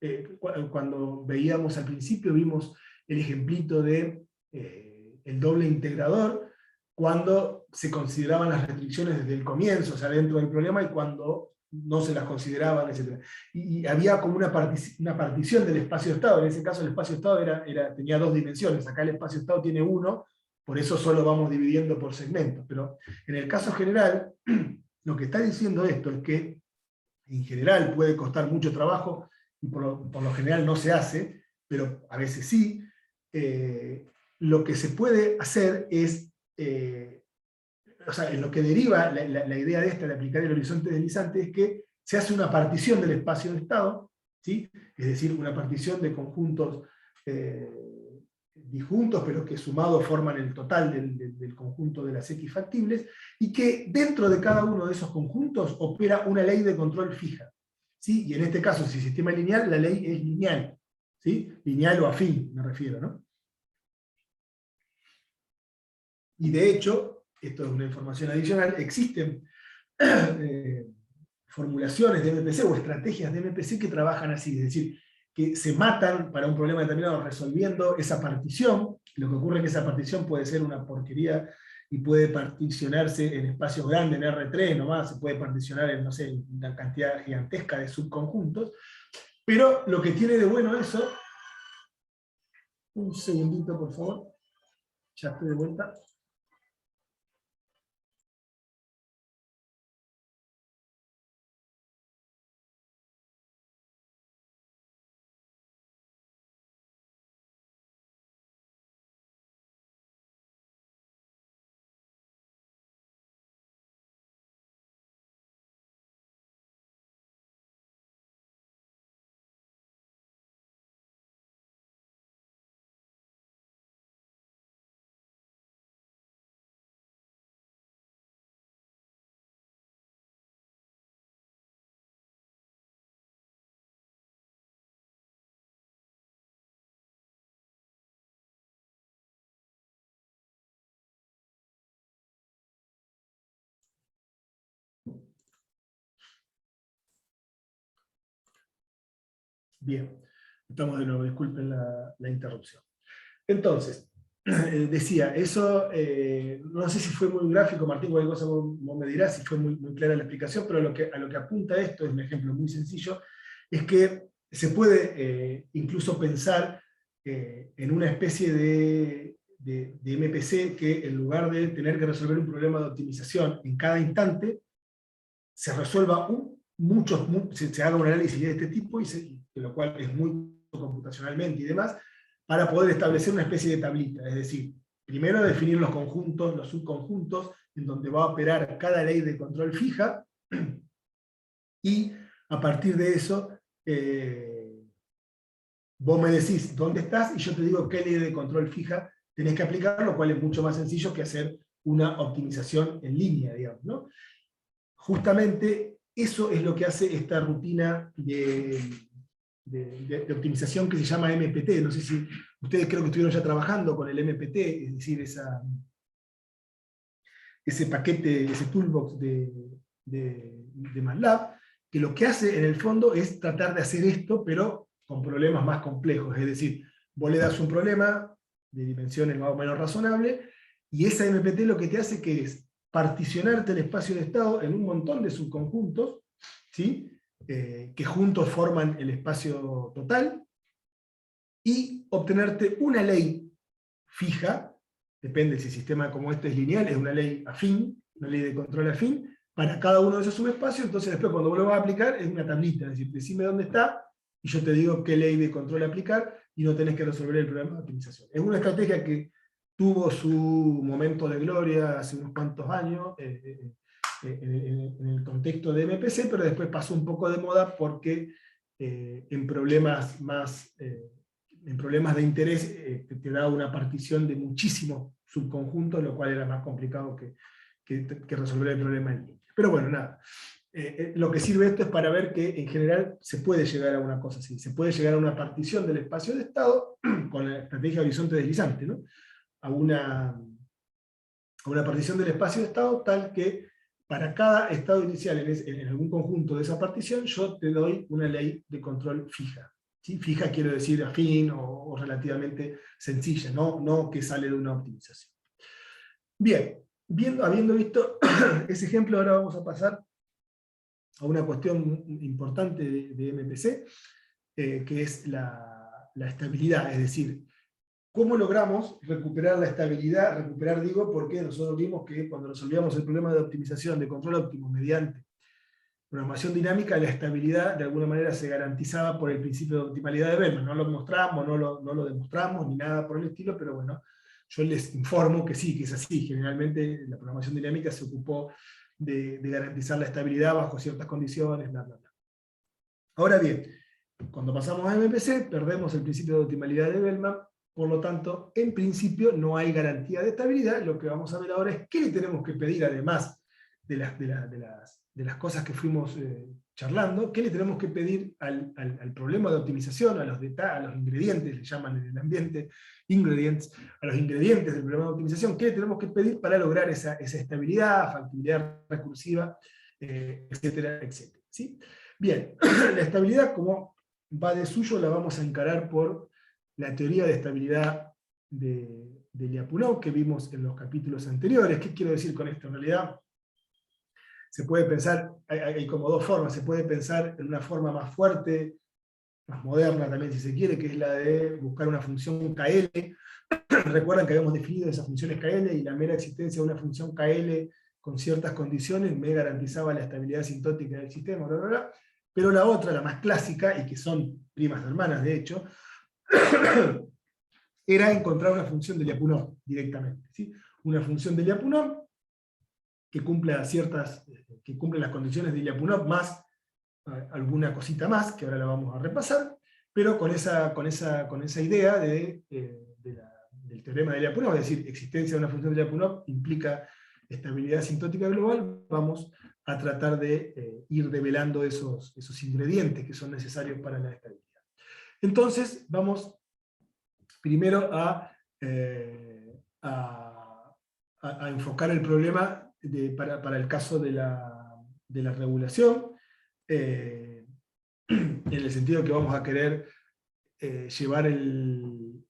cuando veíamos al principio, vimos el ejemplito de el doble integrador, cuando se consideraban las restricciones desde el comienzo, o sea, dentro del problema, y cuando no se las consideraban, etc. Y había como una partición del espacio-estado. En ese caso el espacio-estado tenía 2 dimensiones, acá el espacio-estado tiene 1, por eso solo vamos dividiendo por segmentos. Pero en el caso general, lo que está diciendo esto es que en general puede costar mucho trabajo, y por lo general no se hace, pero a veces sí. Lo que se puede hacer es o sea, en lo que deriva la idea de esta de aplicar el horizonte deslizante es que se hace una partición del espacio de estado, ¿sí? Es decir, una partición de conjuntos disjuntos, pero que sumados forman el total del conjunto de las X factibles, y que dentro de cada uno de esos conjuntos opera una ley de control fija. ¿Sí? Y en este caso, si sistema es lineal, la ley es lineal. ¿Sí? Lineal o afín, me refiero, ¿no? Y de hecho, esto es una información adicional, existen formulaciones de MPC o estrategias de MPC que trabajan así, es decir, que se matan para un problema determinado resolviendo esa partición. Lo que ocurre es que esa partición puede ser una porquería y puede particionarse en espacios grandes, en R3 nomás, se puede particionar en, no sé, una cantidad gigantesca de subconjuntos, pero lo que tiene de bueno eso, un segundito por favor, ya estoy de vuelta. Bien, estamos de nuevo, disculpen la interrupción. Entonces, decía, eso, no sé si fue muy gráfico, Martín, cualquier cosa vos me dirás si fue muy clara la explicación, pero a lo que apunta esto, es un ejemplo muy sencillo, es que se puede incluso pensar en una especie de MPC que en lugar de tener que resolver un problema de optimización en cada instante, se resuelva se haga un análisis de este tipo, de lo cual es muy computacionalmente y demás, para poder establecer una especie de tablita. Es decir, primero definir los conjuntos, los subconjuntos, en donde va a operar cada ley de control fija, y a partir de eso, vos me decís dónde estás, y yo te digo qué ley de control fija tenés que aplicar, lo cual es mucho más sencillo que hacer una optimización en línea, digamos, ¿no? Justamente eso es lo que hace esta rutina de optimización que se llama MPT. No sé si ustedes creo que estuvieron ya trabajando con el MPT, es decir, ese paquete, ese toolbox de MATLAB, que lo que hace en el fondo es tratar de hacer esto, pero con problemas más complejos. Es decir, vos le das un problema de dimensiones más o menos razonable, y esa MPT lo que te hace que es particionarte el espacio de estado en un montón de subconjuntos, ¿sí? Que juntos forman el espacio total, y obtenerte una ley fija, depende si el sistema como este es lineal, es una ley afín, una ley de control afín, para cada uno de esos subespacios. Entonces después cuando vos lo vas a aplicar es una tablita, es decir, decime dónde está, y yo te digo qué ley de control aplicar, y no tenés que resolver el problema de optimización. Es una estrategia que tuvo su momento de gloria hace unos cuantos años, en el contexto de MPC, pero después pasó un poco de moda porque en problemas de interés te da una partición de muchísimos subconjuntos, lo cual era más complicado que resolver el problema en línea. Pero bueno, nada. Lo que sirve esto es para ver que en general se puede llegar a una cosa así, se puede llegar a una partición del espacio de estado con la estrategia horizonte deslizante, ¿no? a una partición del espacio de estado tal que para cada estado inicial en algún conjunto de esa partición yo te doy una ley de control fija. ¿Sí? Fija quiero decir afín o relativamente sencilla, no que sale de una optimización. Bien, habiendo visto ese ejemplo, ahora vamos a pasar a una cuestión importante de MPC, que es la estabilidad, es decir, ¿cómo logramos recuperar la estabilidad? Recuperar digo porque nosotros vimos que cuando resolvíamos el problema de optimización, de control óptimo mediante programación dinámica, la estabilidad de alguna manera se garantizaba por el principio de optimalidad de Bellman. No lo mostramos, no lo demostramos, ni nada por el estilo, pero bueno, Yo les informo que sí, que es así. Generalmente la programación dinámica se ocupó de garantizar la estabilidad bajo ciertas condiciones, bla, bla, bla. Ahora bien, cuando pasamos a MPC, perdemos el principio de optimalidad de Bellman, por lo tanto, en principio no hay garantía de estabilidad. Lo que vamos a ver ahora es qué le tenemos que pedir, además de las cosas que fuimos charlando, qué le tenemos que pedir al problema de optimización, a los ingredientes, le llaman en el ambiente ingredients, a los ingredientes del problema de optimización, qué le tenemos que pedir para lograr esa estabilidad, factibilidad recursiva, etcétera, etcétera. ¿Sí? Bien, la estabilidad, como va de suyo, la vamos a encarar por la teoría de estabilidad de Lyapunov, que vimos en los capítulos anteriores. ¿Qué quiero decir con esto? En realidad, se puede pensar, hay como dos formas. Se puede pensar en una forma más fuerte, más moderna también, si se quiere, que es la de buscar una función KL. Recuerdan que habíamos definido esas funciones KL, y la mera existencia de una función KL con ciertas condiciones me garantizaba la estabilidad asintótica del sistema, bla, bla, bla. Pero la otra, la más clásica, y que son primas hermanas de hecho, era encontrar una función de Lyapunov directamente. ¿Sí? Una función de Lyapunov que cumpla las condiciones de Lyapunov más alguna cosita más, que ahora la vamos a repasar, pero con esa idea del teorema de Lyapunov, es decir, existencia de una función de Lyapunov implica estabilidad asintótica global. Vamos a tratar de ir develando esos ingredientes que son necesarios para la estabilidad. Entonces, vamos primero a enfocar el problema para el caso de la regulación, en el sentido que vamos a querer llevar el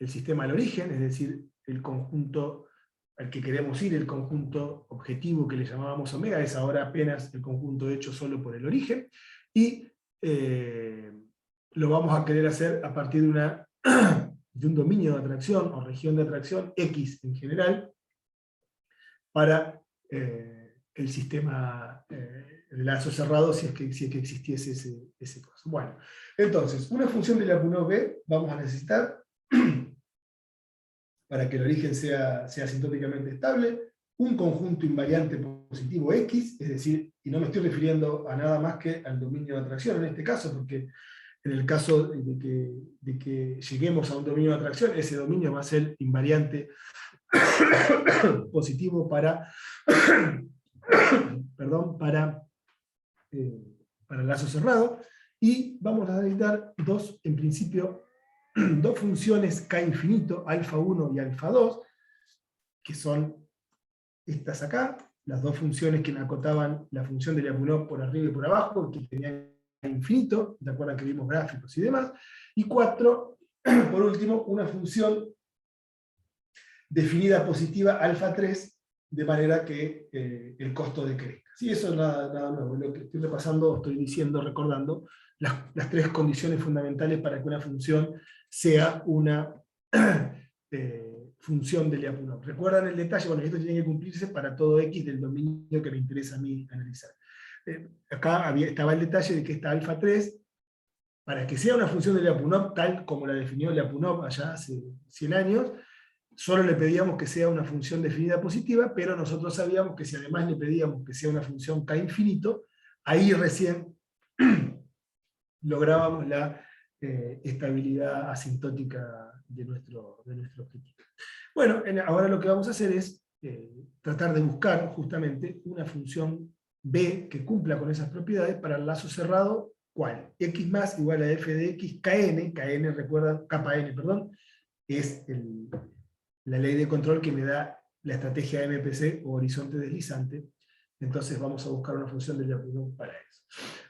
sistema al origen, es decir, el conjunto al que queremos ir, el conjunto objetivo que le llamábamos omega, es ahora apenas el conjunto hecho solo por el origen, y lo vamos a querer hacer a partir de un dominio de atracción o región de atracción X en general para el sistema de lazo cerrado, si es que existiese ese caso. Bueno, entonces, una función de Lyapunov B vamos a necesitar para que el origen sea asintóticamente estable, un conjunto invariante positivo X, es decir, y no me estoy refiriendo a nada más que al dominio de atracción en este caso, porque en el caso de que lleguemos a un dominio de atracción, ese dominio va a ser invariante positivo para el lazo cerrado, y vamos a necesitar en principio, dos funciones K infinito, alfa 1 y alfa 2, que son estas acá, las dos funciones que me acotaban la función de Lyapunov por arriba y por abajo, que tenían infinito, ¿de acuerdo? Que vimos gráficos y demás, y 4, por último, una función definida positiva alfa 3, de manera que el costo decrezca. ¿Sí? Eso es nada nuevo. Lo que estoy repasando, estoy diciendo, recordando, las tres condiciones fundamentales para que una función sea una función de Lyapunov. ¿Recuerdan el detalle? Bueno, esto tiene que cumplirse para todo X del dominio que me interesa a mí analizar. Acá estaba el detalle de que esta alfa 3, para que sea una función de Lyapunov, tal como la definió Lyapunov allá hace 100 años, solo le pedíamos que sea una función definida positiva, pero nosotros sabíamos que si además le pedíamos que sea una función K infinito, ahí recién lográbamos la estabilidad asintótica de nuestro objetivo. Bueno, ahora lo que vamos a hacer es tratar de buscar justamente una función B que cumpla con esas propiedades para el lazo cerrado. ¿Cuál? X más igual a f de x, kn, recuerdan, kappa n, perdón, es la ley de control que me da la estrategia MPC o horizonte deslizante. Entonces vamos a buscar una función de Lyapunov para eso.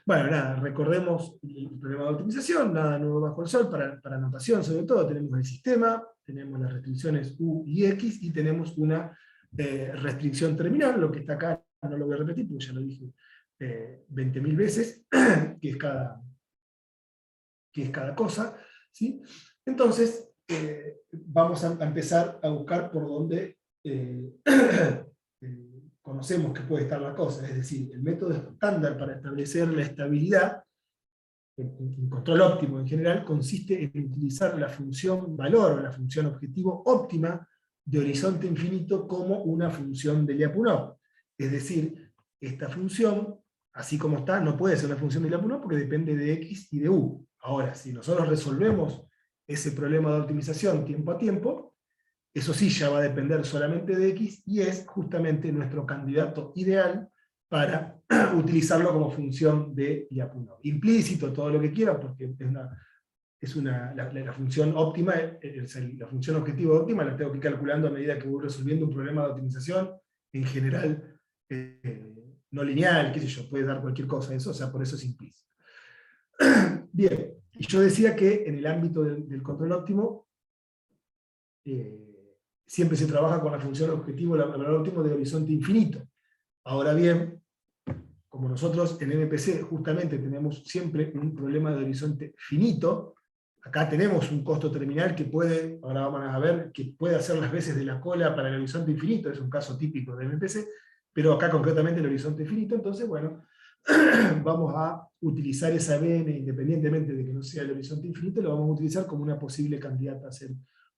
Bueno, nada, recordemos el problema de optimización, nada nuevo bajo el sol, para notación sobre todo, tenemos el sistema, tenemos las restricciones U y X, y tenemos una restricción terminal, lo que está acá no lo voy a repetir porque ya lo dije 20.000 veces, que es cada cosa, ¿sí? Entonces, vamos a empezar a buscar por donde conocemos que puede estar la cosa, es decir, el método estándar para establecer la estabilidad en control óptimo en general, consiste en utilizar la función valor o la función objetivo óptima de horizonte infinito como una función de Lyapunov. Es decir, esta función, así como está, no puede ser una función de Lyapunov porque depende de x y de u. Ahora, si nosotros resolvemos ese problema de optimización tiempo a tiempo, eso sí ya va a depender solamente de x, y es justamente nuestro candidato ideal para utilizarlo como función de Lyapunov. Implícito, todo lo que quiera, porque la función óptima, la función objetivo óptima la tengo que ir calculando a medida que voy resolviendo un problema de optimización, en general no lineal, qué sé yo, puede dar cualquier cosa eso, o sea, por eso es implícito. Bien, y yo decía que en el ámbito del control óptimo, siempre se trabaja con la función objetivo, el valor óptimo de horizonte infinito. Ahora bien, como nosotros en MPC justamente tenemos siempre un problema de horizonte finito, acá tenemos un costo terminal que puede, ahora vamos a ver, que puede hacer las veces de la cola para el horizonte infinito, es un caso típico de MPC, pero acá concretamente el horizonte finito, entonces bueno, vamos a utilizar esa BN independientemente de que no sea el horizonte infinito, lo vamos a utilizar como una posible candidata a ser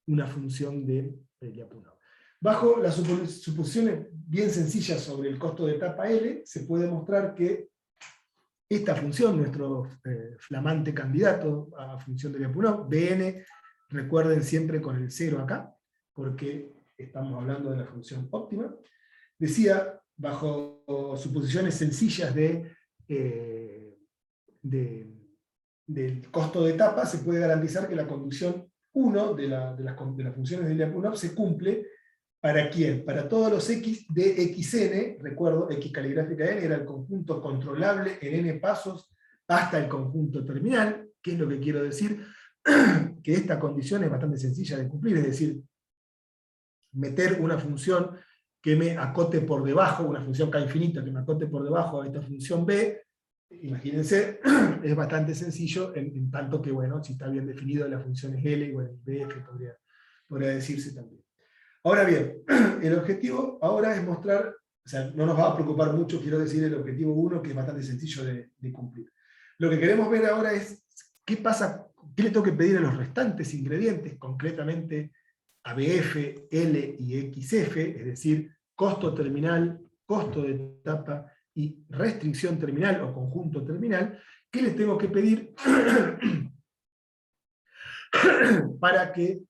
una función de Lyapunov. Bajo las suposiciones bien sencillas sobre el costo de etapa L, se puede mostrar que esta función, nuestro flamante candidato a función de Lyapunov, Bn, recuerden siempre con el 0 acá, porque estamos hablando de la función óptima, decía, bajo suposiciones sencillas del costo de etapa, se puede garantizar que la condición 1 de las funciones de Lyapunov se cumple. ¿Para quién? Para todos los x de xn, recuerdo, x caligráfica n era el conjunto controlable en n pasos hasta el conjunto terminal. ¿Qué es lo que quiero decir? Que esta condición es bastante sencilla de cumplir, es decir, meter una función que me acote por debajo, una función k infinita que me acote por debajo a esta función b, imagínense, es bastante sencillo, en tanto que, bueno, si está bien definido la función es L, y bueno, BF podría decirse también. Ahora bien, el objetivo ahora es mostrar, o sea, no nos va a preocupar mucho, quiero decir, el objetivo 1, que es bastante sencillo de cumplir. Lo que queremos ver ahora es qué pasa, qué le tengo que pedir a los restantes ingredientes, concretamente a BF, L y XF, es decir, costo terminal, costo de etapa y restricción terminal o conjunto terminal, ¿qué les tengo que pedir para que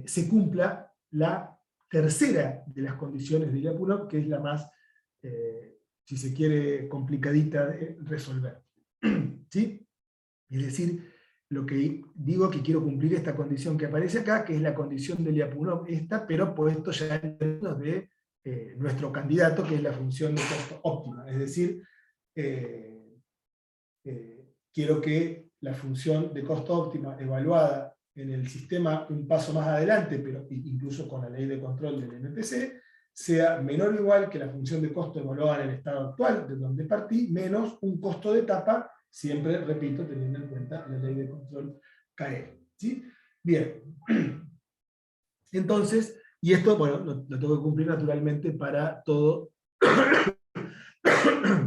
se cumpla la tercera de las condiciones de Lyapunov, que es la más, si se quiere, complicadita de resolver? ¿Sí? Es decir, lo que digo que quiero cumplir esta condición que aparece acá, que es la condición de Lyapunov esta, pero puesto ya en términos de nuestro candidato, que es la función de costo óptima. Es decir, quiero que la función de costo óptima evaluada en el sistema un paso más adelante, pero incluso con la ley de control del MPC, sea menor o igual que la función de costo evaluada en el estado actual, de donde partí, menos un costo de etapa, siempre, repito, teniendo en cuenta la ley de control KR. ¿Sí? Bien. Entonces, y esto, bueno, lo tengo que cumplir naturalmente para todo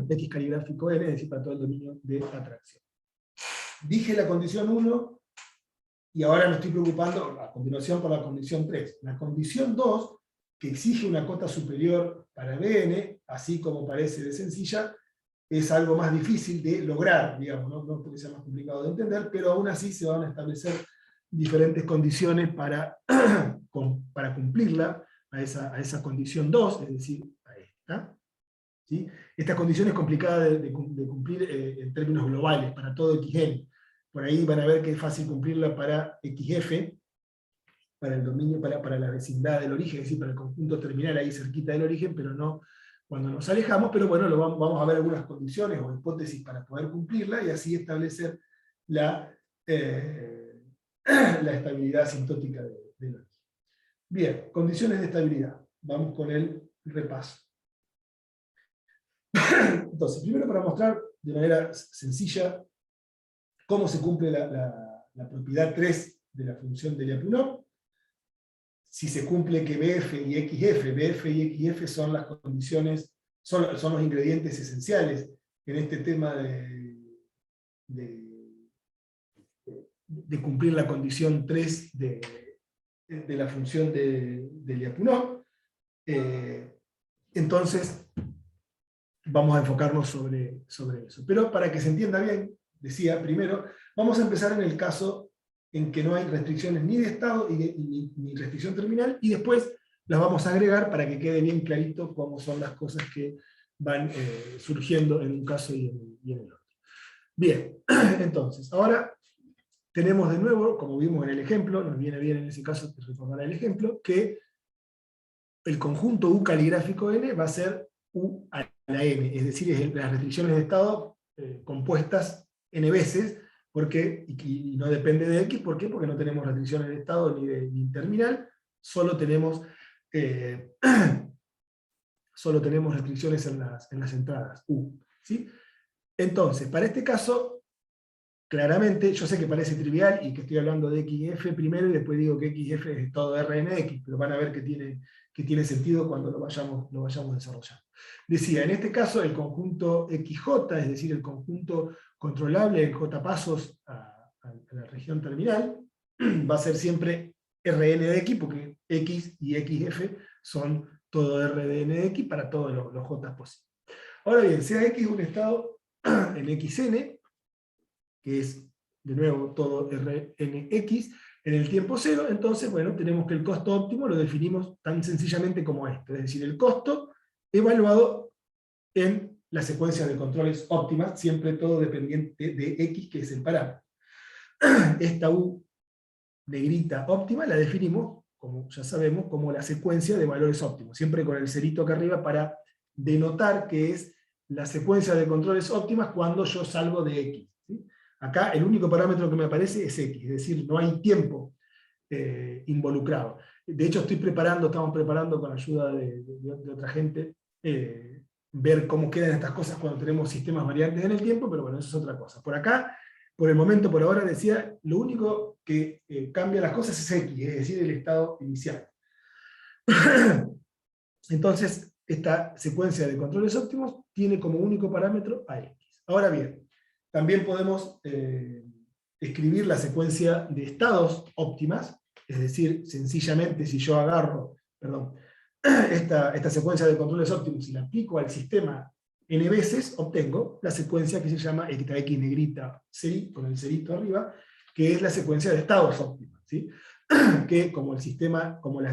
X caligráfico N, es decir, para todo el dominio de atracción. Dije la condición 1, y ahora me estoy preocupando a continuación por la condición 3. La condición 2, que exige una cota superior para Bn, así como parece de sencilla, es algo más difícil de lograr, digamos, no porque sea más complicado de entender, pero aún así se van a establecer diferentes condiciones para cumplirla, a esa condición 2, es decir, a esta. ¿Sí? Esta condición es complicada de cumplir en términos globales, para todo xn. Por ahí van a ver que es fácil cumplirla para xf, para el dominio, para la vecindad del origen, es decir, para el conjunto terminal ahí cerquita del origen, pero no cuando nos alejamos, pero bueno, vamos a ver algunas condiciones o hipótesis para poder cumplirla y así establecer la estabilidad asintótica del origen. Bien, condiciones de estabilidad. Vamos con el repaso. Entonces, primero para mostrar de manera sencilla cómo se cumple la propiedad 3 de la función de Lyapunov. Si se cumple que BF y XF son las condiciones, son los ingredientes esenciales en este tema de cumplir la condición 3 de la función de Lyapunov. Entonces, vamos a enfocarnos sobre eso. Pero para que se entienda bien, decía primero, vamos a empezar en el caso en que no hay restricciones ni de estado ni restricción terminal, y después las vamos a agregar para que quede bien clarito cómo son las cosas que van surgiendo en un caso y en el otro. Bien, entonces, ahora tenemos de nuevo, como vimos en el ejemplo, nos viene bien en ese caso recordar el ejemplo, que el conjunto U caligráfico N va a ser U a la N, es decir, es las restricciones de estado compuestas N veces, y no depende de X. ¿Por qué? Porque no tenemos restricciones de estado ni terminal, solo tenemos restricciones en las entradas U, ¿sí? Entonces, para este caso, claramente, yo sé que parece trivial y que estoy hablando de X y F primero y después digo que X y F es todo Rnx, pero van a ver que tiene sentido cuando lo vayamos desarrollando. Decía, en este caso el conjunto XJ, es decir, el conjunto controlable en J pasos a la región terminal, va a ser siempre Rn de X, porque X y XF son todo R de N de X para todos los J posibles. Ahora bien, sea X un estado en Xn, que es, de nuevo, todo Rnx, en el tiempo cero, entonces, bueno, tenemos que el costo óptimo lo definimos tan sencillamente como esto, es decir, el costo evaluado en la secuencia de controles óptimas, siempre todo dependiente de X, que es el parámetro. Esta U negrita óptima la definimos, como ya sabemos, como la secuencia de valores óptimos, siempre con el cerito acá arriba para denotar que es la secuencia de controles óptimas cuando yo salgo de X, ¿sí? Acá el único parámetro que me aparece es X, es decir, no hay tiempo involucrado. De hecho estamos preparando con ayuda de otra gente, ver cómo quedan estas cosas cuando tenemos sistemas variantes en el tiempo, pero bueno, eso es otra cosa. Por acá, por el momento, por ahora, decía, lo único que cambia las cosas es X, es decir, el estado inicial. Entonces, esta secuencia de controles óptimos tiene como único parámetro a X. Ahora bien, también podemos escribir la secuencia de estados óptimas, es decir, sencillamente si yo agarro, esta secuencia de controles óptimos y la aplico al sistema n veces, obtengo la secuencia que se llama X negrita con el cerito arriba, que es la secuencia de estados óptimos, ¿sí? Que como las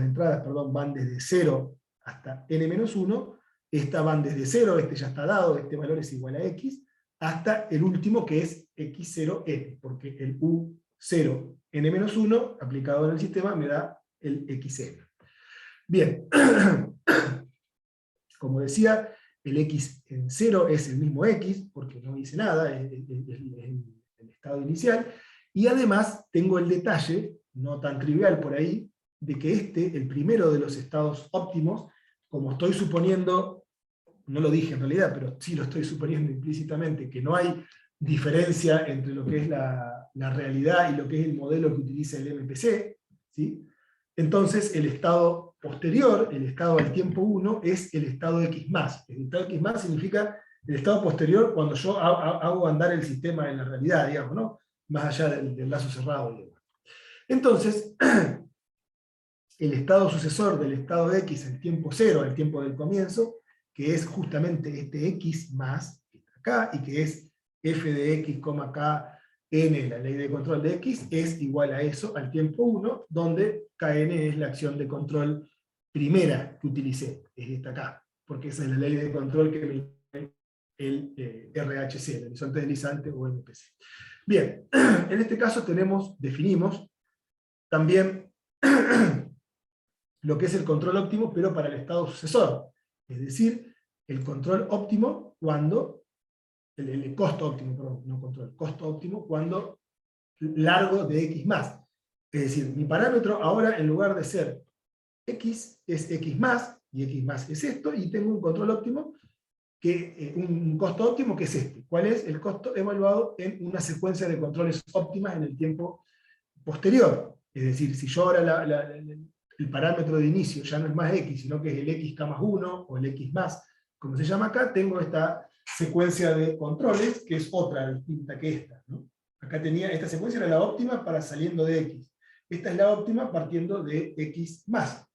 entradas van desde 0 hasta n-1, esta van desde 0, este ya está dado, este valor es igual a X, hasta el último que es X0n, porque el U0 n-1 aplicado en el sistema me da el Xn. Bien, como decía, el X en 0 es el mismo X, porque no hice nada, es el estado inicial, y además tengo el detalle, no tan trivial por ahí, de que el primero de los estados óptimos, como estoy suponiendo, no lo dije en realidad, pero sí lo estoy suponiendo implícitamente, que no hay diferencia entre lo que es la realidad y lo que es el modelo que utiliza el MPC, ¿sí? Entonces el estado posterior, el estado al tiempo 1, es el estado X+. El estado X+ significa el estado posterior cuando yo hago andar el sistema en la realidad, digamos, ¿no? Más allá del lazo cerrado. Entonces, el estado sucesor del estado X, el tiempo 0, el tiempo del comienzo, que es justamente este X+, que está acá, y que es f de X, K, n, la ley de control de X, es igual a eso, al tiempo 1, donde Kn es la acción de control primera que utilicé, es esta acá, porque esa es la ley de control que me da el RHC, el horizonte deslizante o MPC. Bien, en este caso definimos también lo que es el control óptimo, pero para el estado sucesor, es decir, el control óptimo cuando el costo óptimo, perdón, no control, costo óptimo cuando largo de X+. Es decir, mi parámetro ahora en lugar de ser X es X+, y X+ es esto, y tengo un control óptimo, un costo óptimo que es este. ¿Cuál es? El costo evaluado en una secuencia de controles óptimas en el tiempo posterior. Es decir, si yo ahora el parámetro de inicio ya no es más X, sino que es el XK+1 o el X+, como se llama acá, tengo esta secuencia de controles, que es otra distinta que esta, ¿no? Acá tenía, esta secuencia era la óptima para saliendo de X. Esta es la óptima partiendo de X más.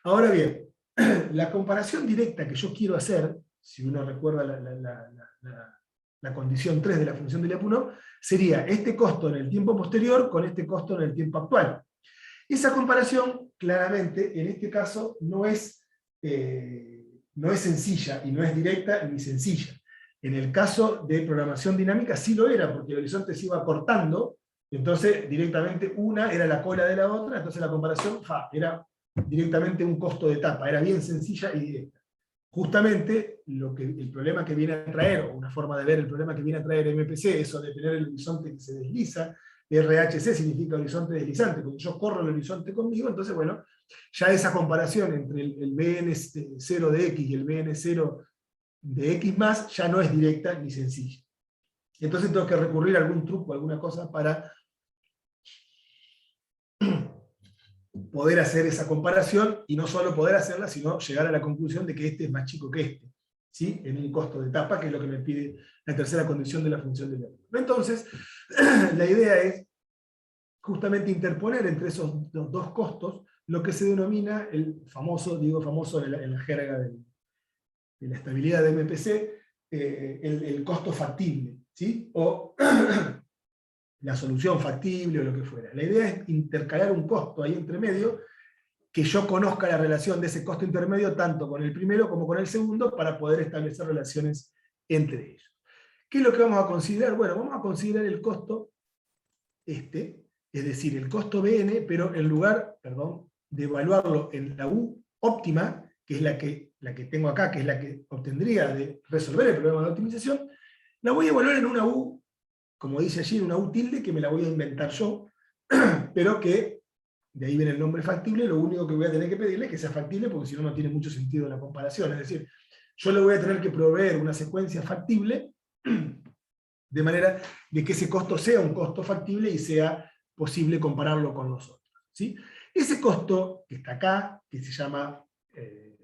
Ahora bien, la comparación directa que yo quiero hacer, si uno recuerda la condición 3 de la función de Lyapunov, sería este costo en el tiempo posterior con este costo en el tiempo actual. Esa comparación, claramente, en este caso, no es sencilla, y no es directa ni sencilla. En el caso de programación dinámica sí lo era, porque el horizonte se iba cortando, entonces directamente una era la cola de la otra, entonces la comparación era directamente un costo de etapa, era bien sencilla y directa. Justamente el problema que viene a traer, o una forma de ver el problema que viene a traer MPC, eso de tener el horizonte que se desliza, RHC significa horizonte deslizante, cuando yo corro el horizonte conmigo, entonces bueno, ya esa comparación entre el Bn0 de X y el Bn0 de X más, ya no es directa ni sencilla. Entonces tengo que recurrir a algún truco, alguna cosa para poder hacer esa comparación, y no solo poder hacerla, sino llegar a la conclusión de que este es más chico que este, ¿sí? En un costo de etapa, que es lo que me pide la tercera condición de la función de Lyapunov. Entonces, la idea es justamente interponer entre esos dos costos lo que se denomina el famoso, digo famoso en la jerga de la estabilidad de MPC, el costo factible, ¿sí? O la solución factible o lo que fuera. La idea es intercalar un costo ahí entre medio, que yo conozca la relación de ese costo intermedio tanto con el primero como con el segundo, para poder establecer relaciones entre ellos. ¿Qué es lo que vamos a considerar? Bueno, vamos a considerar el costo es decir, el costo Bn, pero en lugar, de evaluarlo en la U óptima, que es la que tengo acá, que es la que obtendría de resolver el problema de optimización, la voy a evaluar en una U, como dice allí, una U tilde, que me la voy a inventar yo, pero que, de ahí viene el nombre factible, lo único que voy a tener que pedirle es que sea factible, porque si no, no tiene mucho sentido la comparación. Es decir, yo le voy a tener que proveer una secuencia factible, de manera de que ese costo sea un costo factible y sea posible compararlo con los otros, ¿sí? Ese costo que está acá, que se llama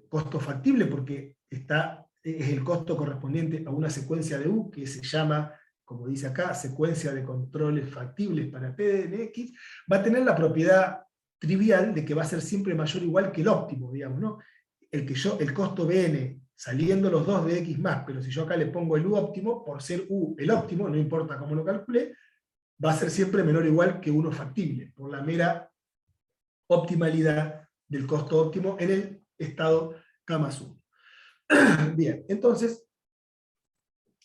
costo factible porque es el costo correspondiente a una secuencia de U que se llama, como dice acá, secuencia de controles factibles para P de X, va a tener la propiedad trivial de que va a ser siempre mayor o igual que el óptimo, digamos, ¿no? El costo Bn saliendo los dos de X más, pero si yo acá le pongo el U óptimo, por ser U el óptimo, no importa cómo lo calculé, va a ser siempre menor o igual que 1 factible, por la mera optimalidad del costo óptimo en el estado K más 1. Bien, entonces,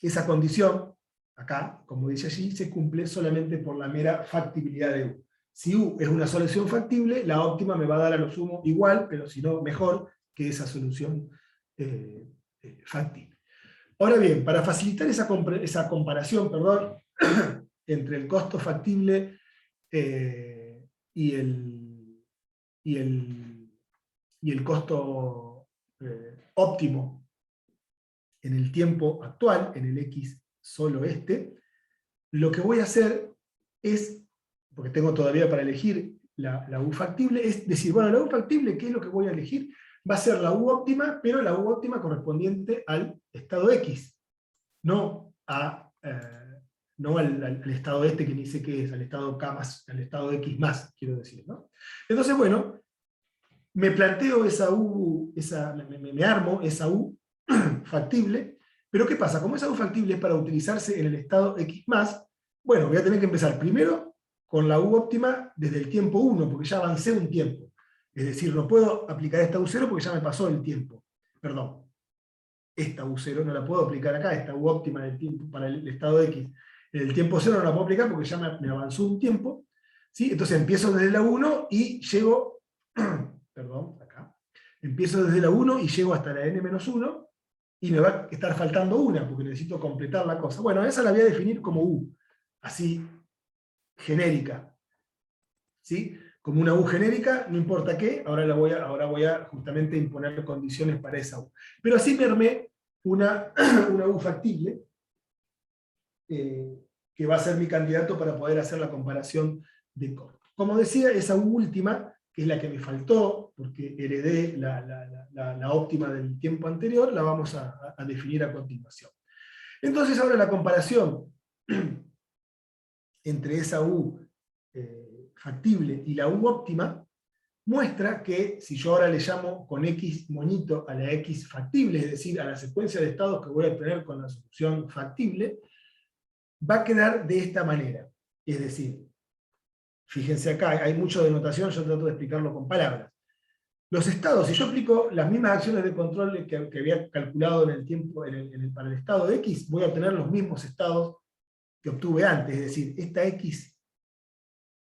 esa condición, acá, como dice allí, se cumple solamente por la mera factibilidad de U. Si U es una solución factible, la óptima me va a dar a lo sumo igual, pero si no, mejor que esa solución factible. Ahora bien, para facilitar esa comparación, entre el costo factible y el costo óptimo en el tiempo actual, en el X solo lo que voy a hacer es, porque tengo todavía para elegir la U factible, es decir, bueno, la U factible, ¿qué es lo que voy a elegir? Va a ser la U óptima, pero la U óptima correspondiente al estado X, no al estado que ni sé qué es, al estado K más, al estado X más, quiero decir, ¿no? Entonces, bueno, me planteo esa U, me armo esa U factible, pero ¿qué pasa? Como esa U factible es para utilizarse en el estado X más, bueno, voy a tener que empezar primero con la U óptima desde el tiempo 1, porque ya avancé un tiempo. Es decir, no puedo aplicar esta U0 porque ya me pasó el tiempo. Perdón, esta U0 no la puedo aplicar acá, esta U óptima del tiempo para el estado X. En el tiempo 0 no la puedo aplicar porque ya me avanzó un tiempo. ¿Sí? Entonces empiezo desde la 1 y llego, perdón, acá. Empiezo desde la 1 y llego hasta la n-1, y me va a estar faltando una, porque necesito completar la cosa. Bueno, esa la voy a definir como U, así, genérica. ¿Sí? Como una U genérica, no importa qué, ahora voy a justamente imponer condiciones para esa U. Pero así me armé una U factible, que va a ser mi candidato para poder hacer la comparación de corto. Como decía, esa U última, que es la que me faltó, porque heredé la óptima del tiempo anterior, la vamos a definir a continuación. Entonces ahora la comparación entre esa U factible y la U óptima, muestra que si yo ahora le llamo con X moñito a la X factible, es decir, a la secuencia de estados que voy a obtener con la solución factible, va a quedar de esta manera. Es decir, fíjense acá, hay mucho de notación, yo trato de explicarlo con palabras. Los estados, si yo aplico las mismas acciones de control que había calculado en el tiempo, para el estado de X, voy a obtener los mismos estados que obtuve antes. Es decir, esta X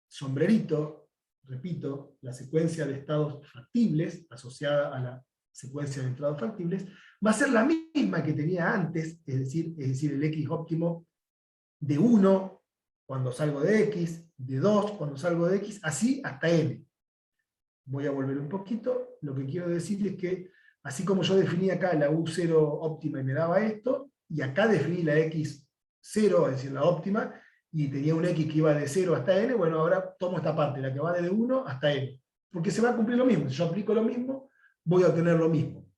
sombrerito, repito, la secuencia de estados factibles, asociada a la secuencia de estados factibles, va a ser la misma que tenía antes, es decir el X óptimo de 1 cuando salgo de X, de 2 cuando salgo de X, así hasta N. Voy a volver un poquito, lo que quiero decir es que, así como yo definí acá la U0 óptima y me daba esto, y acá definí la X0, es decir, la óptima, y tenía un X que iba de 0 hasta N, bueno, ahora tomo esta parte, la que va desde 1 hasta N, porque se va a cumplir lo mismo. Si yo aplico lo mismo, voy a obtener lo mismo.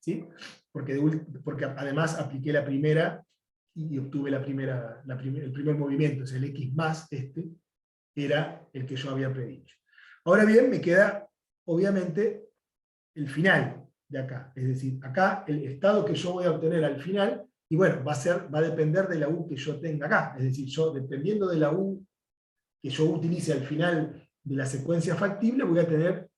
¿Sí? Porque además apliqué la primera, y obtuve el primer movimiento, o sea, el X más era el que yo había predicho. Ahora bien, me queda, obviamente, el final de acá. Es decir, acá el estado que yo voy a obtener al final, y bueno, va a depender de la U que yo tenga acá. Es decir, yo, dependiendo de la U que yo utilice al final de la secuencia factible, voy a tener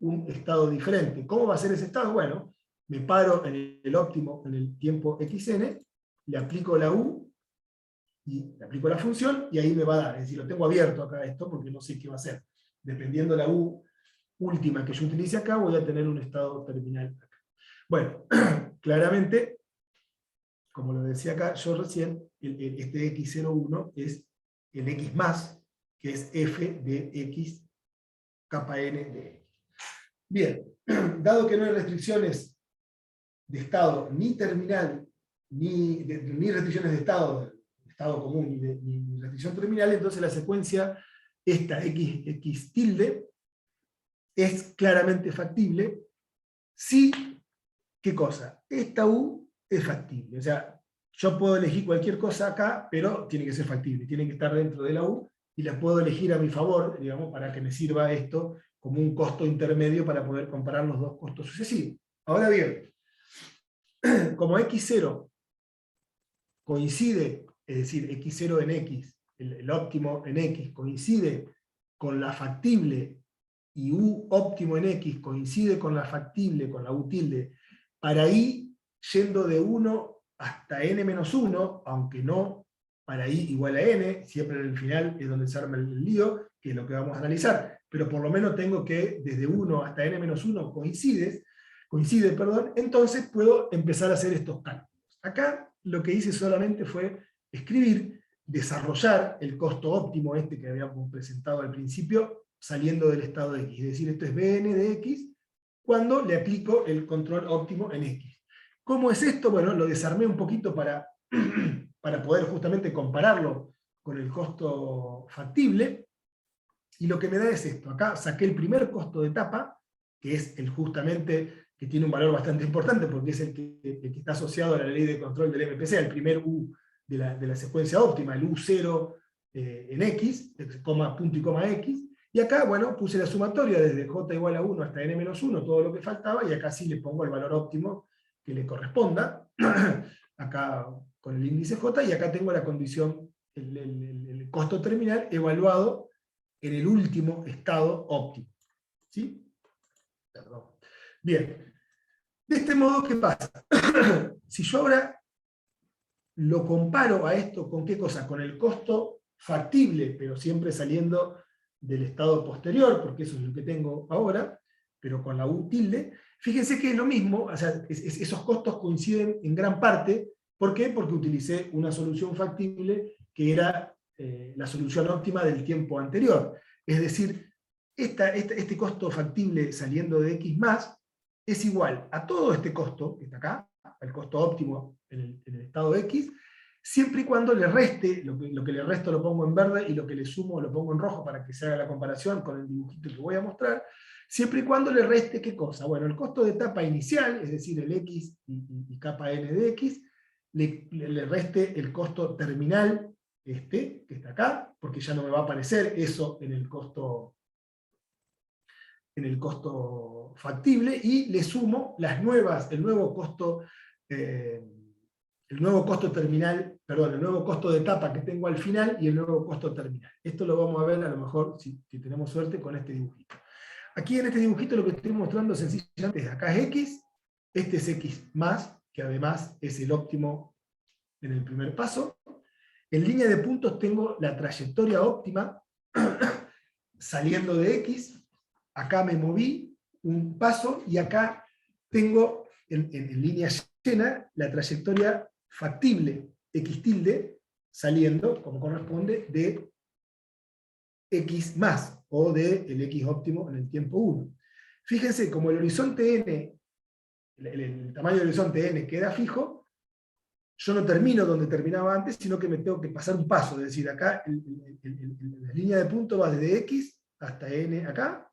un estado diferente. ¿Cómo va a ser ese estado? Bueno, me paro en el óptimo, en el tiempo xn, le aplico la U, y le aplico la función, y ahí me va a dar. Es decir, lo tengo abierto acá esto, porque no sé qué va a hacer. Dependiendo de la U última que yo utilice acá, voy a tener un estado terminal acá. Bueno, claramente, como lo decía acá yo recién, este X01 es el X más, que es f de X kappa n de X. Bien, dado que no hay restricciones de estado ni terminal, ni restricciones de estado común, ni restricción terminal, entonces la secuencia, esta X tilde, es claramente factible si, ¿qué cosa? Esta U es factible. O sea, yo puedo elegir cualquier cosa acá, pero tiene que ser factible, tiene que estar dentro de la U, y la puedo elegir a mi favor, digamos, para que me sirva esto como un costo intermedio para poder comparar los dos costos sucesivos. Ahora bien, como X0 coincide, es decir, X0 en X, el óptimo en X, coincide con la factible, y U óptimo en X coincide con la factible, con la U tilde, para I yendo de 1 hasta n-1, aunque no para I igual a n, siempre en el final es donde se arma el lío, que es lo que vamos a analizar, pero por lo menos tengo que desde 1 hasta n-1 coincide, entonces puedo empezar a hacer estos cálculos. Acá lo que hice solamente fue escribir, desarrollar el costo óptimo que habíamos presentado al principio, saliendo del estado de X. Es decir, esto es Bn de X, cuando le aplico el control óptimo en X. ¿Cómo es esto? Bueno, lo desarmé un poquito para poder justamente compararlo con el costo factible, y lo que me da es esto. Acá saqué el primer costo de etapa, que es justamente, que tiene un valor bastante importante, porque es el que está asociado a la ley de control del MPC, el primer U de la secuencia óptima, el U0 en X, punto y coma X, y acá, bueno, puse la sumatoria desde j igual a 1 hasta n-1, todo lo que faltaba, y acá sí le pongo el valor óptimo que le corresponda, acá con el índice j, y acá tengo la condición, el costo terminal evaluado en el último estado óptimo. ¿Sí? Perdón. Bien. De este modo, ¿qué pasa? Si yo ahora lo comparo a esto, ¿con qué cosa? Con el costo factible, pero siempre saliendo del estado posterior, porque eso es lo que tengo ahora, pero con la U tilde, fíjense que es lo mismo, o sea, esos costos coinciden en gran parte. ¿Por qué? Porque utilicé una solución factible que era la solución óptima del tiempo anterior. Es decir, este costo factible saliendo de X más es igual a todo este costo, que está acá, el costo óptimo en el estado X, siempre y cuando le reste, lo que le resto lo pongo en verde, y lo que le sumo lo pongo en rojo para que se haga la comparación con el dibujito que voy a mostrar, siempre y cuando le reste, ¿qué cosa? Bueno, el costo de etapa inicial, es decir, el X y kappa n de X, le reste el costo terminal que está acá, porque ya no me va a aparecer eso en el costo factible, y le sumo el nuevo costo terminal, perdón, el nuevo costo de etapa que tengo al final y el nuevo costo terminal. Esto lo vamos a ver a lo mejor, si tenemos suerte, con este dibujito. Aquí en este dibujito lo que estoy mostrando sencillamente es, acá es X, este es X más, que además es el óptimo en el primer paso. En línea de puntos tengo la trayectoria óptima saliendo de X, acá me moví un paso, y acá tengo en línea llena la trayectoria factible, X tilde, saliendo, como corresponde, de X más, o del X óptimo en el tiempo 1. Fíjense, como el horizonte n, el tamaño del horizonte n queda fijo, yo no termino donde terminaba antes, sino que me tengo que pasar un paso, es decir, acá la línea de punto va desde X hasta n acá,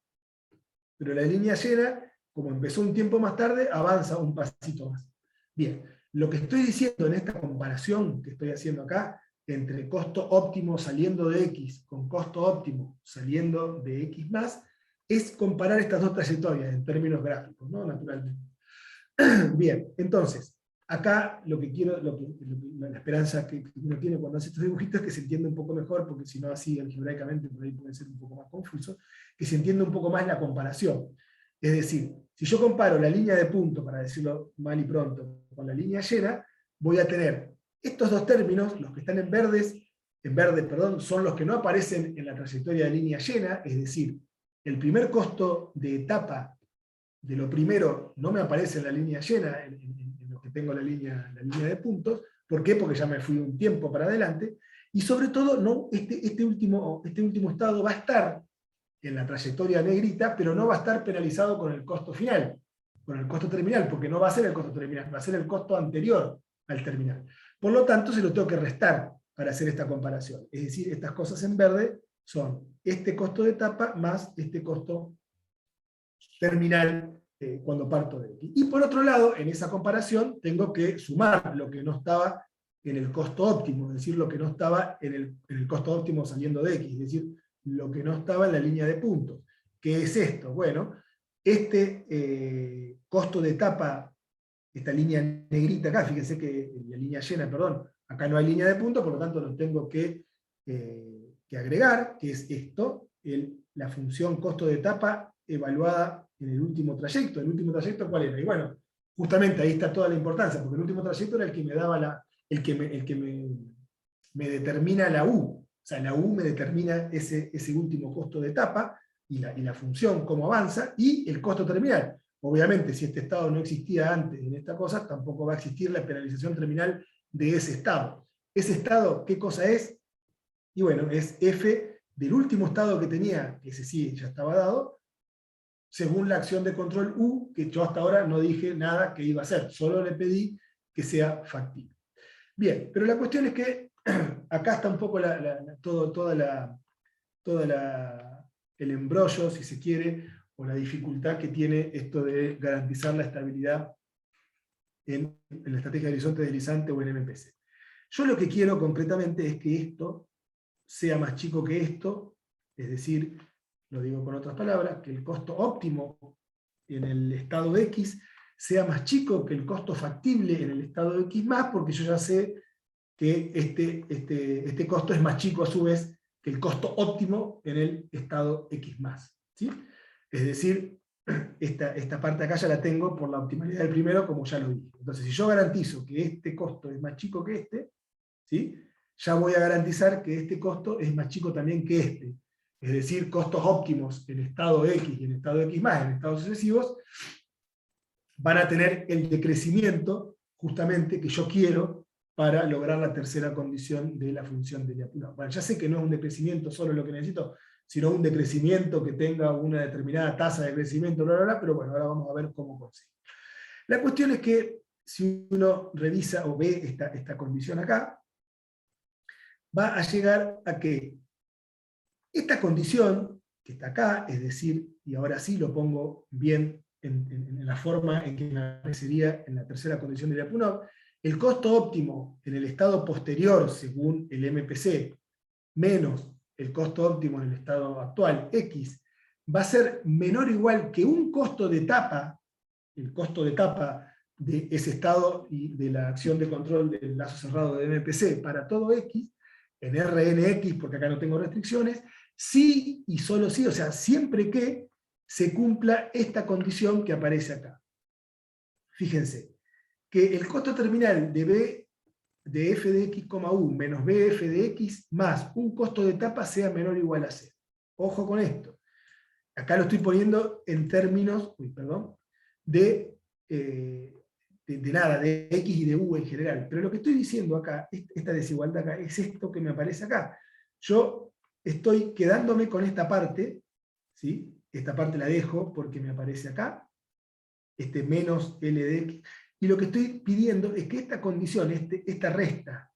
pero la línea llena, como empezó un tiempo más tarde, avanza un pasito más. Bien, lo que estoy diciendo en esta comparación que estoy haciendo acá, entre costo óptimo saliendo de X con costo óptimo saliendo de X más, es comparar estas dos trayectorias en términos gráficos, ¿no? Naturalmente. Bien, entonces, acá lo que quiero, la esperanza que uno tiene cuando hace estos dibujitos es que se entienda un poco mejor, porque si no así algebraicamente por ahí puede ser un poco más confuso, que se entienda un poco más la comparación. Es decir, si yo comparo la línea de punto, para decirlo mal y pronto, con la línea llena, voy a tener estos dos términos, los que están en verde, son los que no aparecen en la trayectoria de línea llena, es decir, el primer costo de etapa de lo primero no me aparece en la línea llena, en lo que tengo la línea de puntos. ¿Por qué? Porque ya me fui un tiempo para adelante, y sobre todo no, este último estado va a estar en la trayectoria negrita, pero no va a estar penalizado con el costo final, con el costo terminal, porque no va a ser el costo terminal, va a ser el costo anterior al terminal. Por lo tanto, se lo tengo que restar para hacer esta comparación. Es decir, estas cosas en verde son este costo de etapa más este costo terminal cuando parto de X. Y por otro lado, en esa comparación, tengo que sumar lo que no estaba en el costo óptimo, es decir, lo que no estaba en el costo óptimo saliendo de X, es decir, lo que no estaba en la línea de puntos. ¿Qué es esto? Bueno, este costo de etapa, esta línea negrita acá, fíjense que la línea llena, perdón, acá no hay línea de puntos, por lo tanto lo tengo que agregar, que es esto, la función costo de etapa evaluada en el último trayecto. ¿El último trayecto cuál era? Y bueno, justamente ahí está toda la importancia, porque el último trayecto era el que me daba me determina la U. O sea, la U me determina ese último costo de etapa, y la función cómo avanza, y el costo terminal. Obviamente, si este estado no existía antes en esta cosa, tampoco va a existir la penalización terminal de ese estado. ¿Ese estado qué cosa es? Y bueno, es F del último estado que tenía, que ese sí ya estaba dado, según la acción de control U, que yo hasta ahora no dije nada que iba a hacer, solo le pedí que sea factible. Bien, pero la cuestión es que acá está un poco todo el embrollo, si se quiere, o la dificultad que tiene esto de garantizar la estabilidad en la estrategia de horizonte deslizante o en MPC. Yo lo que quiero concretamente es que esto sea más chico que esto, es decir, lo digo con otras palabras, que el costo óptimo en el estado X sea más chico que el costo factible en el estado X más, porque yo ya sé que este costo es más chico a su vez que el costo óptimo en el estado X más. ¿Sí? Es decir, esta parte acá ya la tengo por la optimalidad del primero, como ya lo dije. Entonces, si yo garantizo que este costo es más chico que este, ¿sí? Ya voy a garantizar que este costo es más chico también que este. Es decir, costos óptimos en estado X y en estado X más, en estados sucesivos, van a tener el decrecimiento justamente que yo quiero para lograr la tercera condición de la función de Lyapunov. Bueno, ya sé que no es un decrecimiento solo lo que necesito, sino un decrecimiento que tenga una determinada tasa de crecimiento, bla, bla, bla, pero bueno, ahora vamos a ver cómo conseguir. La cuestión es que si uno revisa o ve esta condición acá, va a llegar a que esta condición que está acá, es decir, y ahora sí lo pongo bien en la forma en que me aparecería en la tercera condición de Lyapunov, el costo óptimo en el estado posterior, según el MPC, menos el costo óptimo en el estado actual, X, va a ser menor o igual que un costo de etapa, el costo de etapa de ese estado y de la acción de control del lazo cerrado de MPC para todo X, en RNX, porque acá no tengo restricciones, sí y solo sí, o sea, siempre que se cumpla esta condición que aparece acá. Fíjense, que el costo terminal de B de f de x, u menos bf de x más un costo de etapa sea menor o igual a 0. Ojo con esto. Acá lo estoy poniendo en términos de nada, de x y de u en general. Pero lo que estoy diciendo acá, esta desigualdad acá, es esto que me aparece acá. Yo estoy quedándome con esta parte, ¿sí? Esta parte la dejo porque me aparece acá, este menos L de X, y lo que estoy pidiendo es que esta condición, esta resta,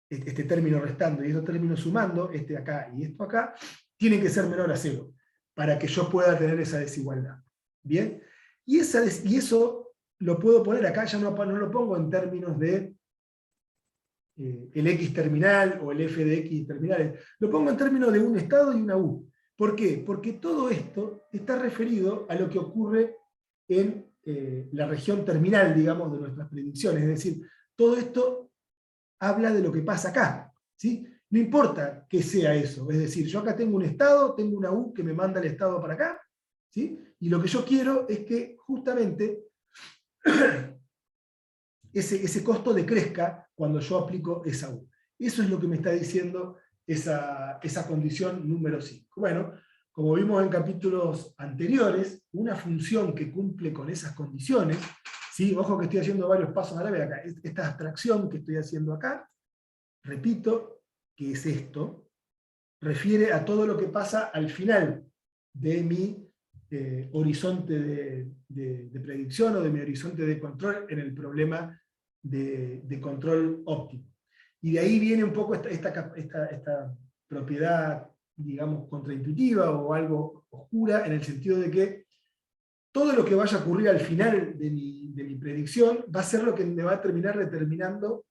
este término restando y estos términos sumando, este acá y esto acá, tienen que ser menor a 0, para que yo pueda tener esa desigualdad. ¿Bien? Y eso lo puedo poner acá, ya no lo pongo en términos de el X terminal o el F de X terminales, lo pongo en términos de un estado y una U. ¿Por qué? Porque todo esto está referido a lo que ocurre en la región terminal, digamos, de nuestras predicciones. Es decir, todo esto habla de lo que pasa acá, ¿sí? No importa que sea eso, es decir, yo acá tengo un estado, tengo una U que me manda el estado para acá, ¿sí? Y lo que yo quiero es que justamente ese costo decrezca cuando yo aplico esa U. Eso es lo que me está diciendo esa condición número 5. Bueno, como vimos en capítulos anteriores, una función que cumple con esas condiciones, ¿sí? Ojo que estoy haciendo varios pasos a la vez acá, esta abstracción que estoy haciendo acá, repito, que es esto, refiere a todo lo que pasa al final de mi horizonte de predicción o de mi horizonte de control en el problema de control óptimo. Y de ahí viene un poco esta propiedad, digamos, contraintuitiva o algo oscura, en el sentido de que todo lo que vaya a ocurrir al final de mi predicción va a ser lo que me va a terminar determinando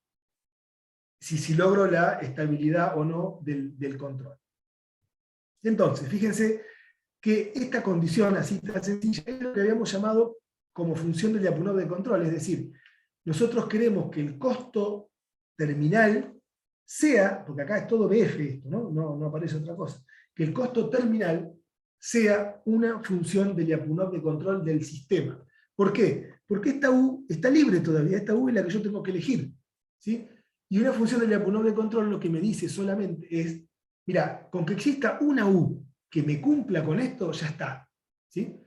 si logro la estabilidad o no del control. Entonces, fíjense que esta condición así tan sencilla es lo que habíamos llamado como función del Lyapunov de control, es decir, nosotros queremos que el costo terminal sea, porque acá es todo BF esto, no aparece otra cosa, que el costo terminal sea una función del Lyapunov de control del sistema. ¿Por qué? Porque esta U está libre todavía, esta U es la que yo tengo que elegir, ¿sí? Y una función del Lyapunov de control lo que me dice solamente es, mira, con que exista una U que me cumpla con esto, ya está, ¿sí?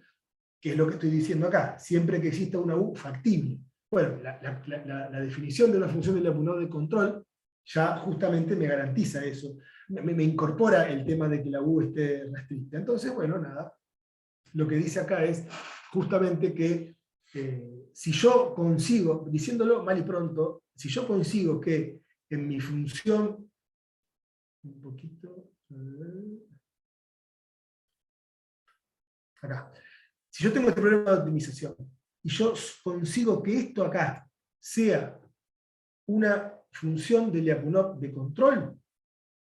Que es lo que estoy diciendo acá, siempre que exista una U factible. Bueno, la definición de una función del Lyapunov de control ya justamente me garantiza eso, me incorpora el tema de que la U esté restricta. Entonces, bueno, nada, lo que dice acá es justamente que si yo consigo, diciéndolo mal y pronto, si yo consigo que en mi función, un poquito, acá, si yo tengo este problema de optimización y yo consigo que esto acá sea una función de Lyapunov de control,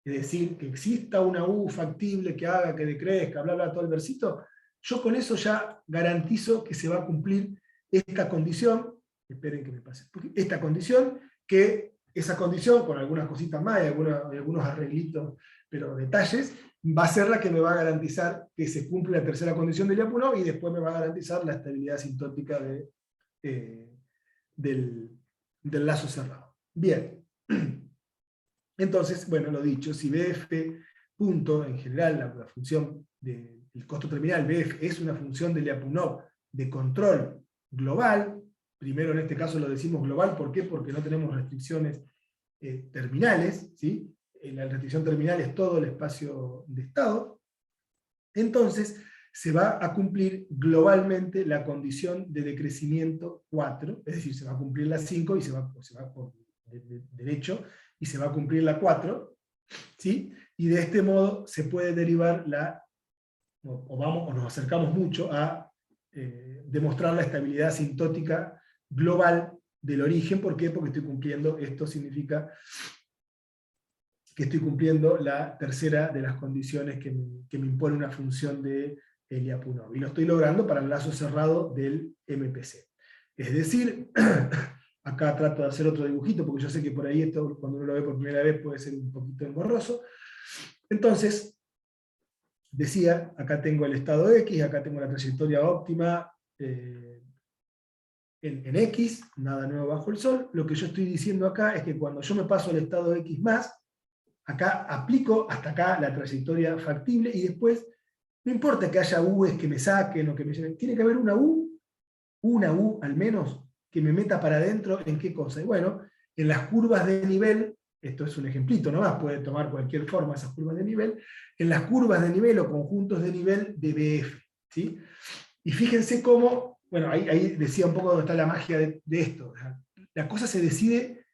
es decir, que exista una U factible que haga que decrezca, bla, bla, todo el versito, yo con eso ya garantizo que se va a cumplir esta condición, esperen que me pase, esta condición, que esa condición, con algunas cositas más y algunos arreglitos, pero detalles, va a ser la que me va a garantizar que se cumple la tercera condición de Lyapunov y después me va a garantizar la estabilidad asintótica del lazo cerrado. Bien. Entonces, bueno, lo dicho, si BF punto, en general, la función del costo terminal, BF, es una función de Lyapunov de control global, primero en este caso lo decimos global, ¿por qué? Porque no tenemos restricciones terminales, ¿sí? La restricción terminal es todo el espacio de estado, entonces se va a cumplir globalmente la condición de decrecimiento 4, es decir, se va a cumplir la 5 y se va por derecho, y se va a cumplir la 4, ¿sí? Y de este modo se puede derivar o nos acercamos mucho a demostrar la estabilidad asintótica global del origen. ¿Por qué? Porque estoy cumpliendo, esto significa que estoy cumpliendo la tercera de las condiciones que me impone una función de Lyapunov. Y lo estoy logrando para el lazo cerrado del MPC. Es decir, acá trato de hacer otro dibujito, porque yo sé que por ahí esto, cuando uno lo ve por primera vez, puede ser un poquito engorroso. Entonces, decía, acá tengo el estado X, acá tengo la trayectoria óptima en X, nada nuevo bajo el sol. Lo que yo estoy diciendo acá es que cuando yo me paso al estado X+, acá aplico hasta acá la trayectoria factible, y después, no importa que haya U's que me saquen o que me lleven, tiene que haber una U al menos, que me meta para adentro en qué cosa. Y bueno, en las curvas de nivel, esto es un ejemplito nomás, puede tomar cualquier forma esas curvas de nivel, en las curvas de nivel o conjuntos de nivel de BF. ¿Sí? Y fíjense cómo, bueno, ahí decía un poco dónde está la magia de esto. La cosa se decide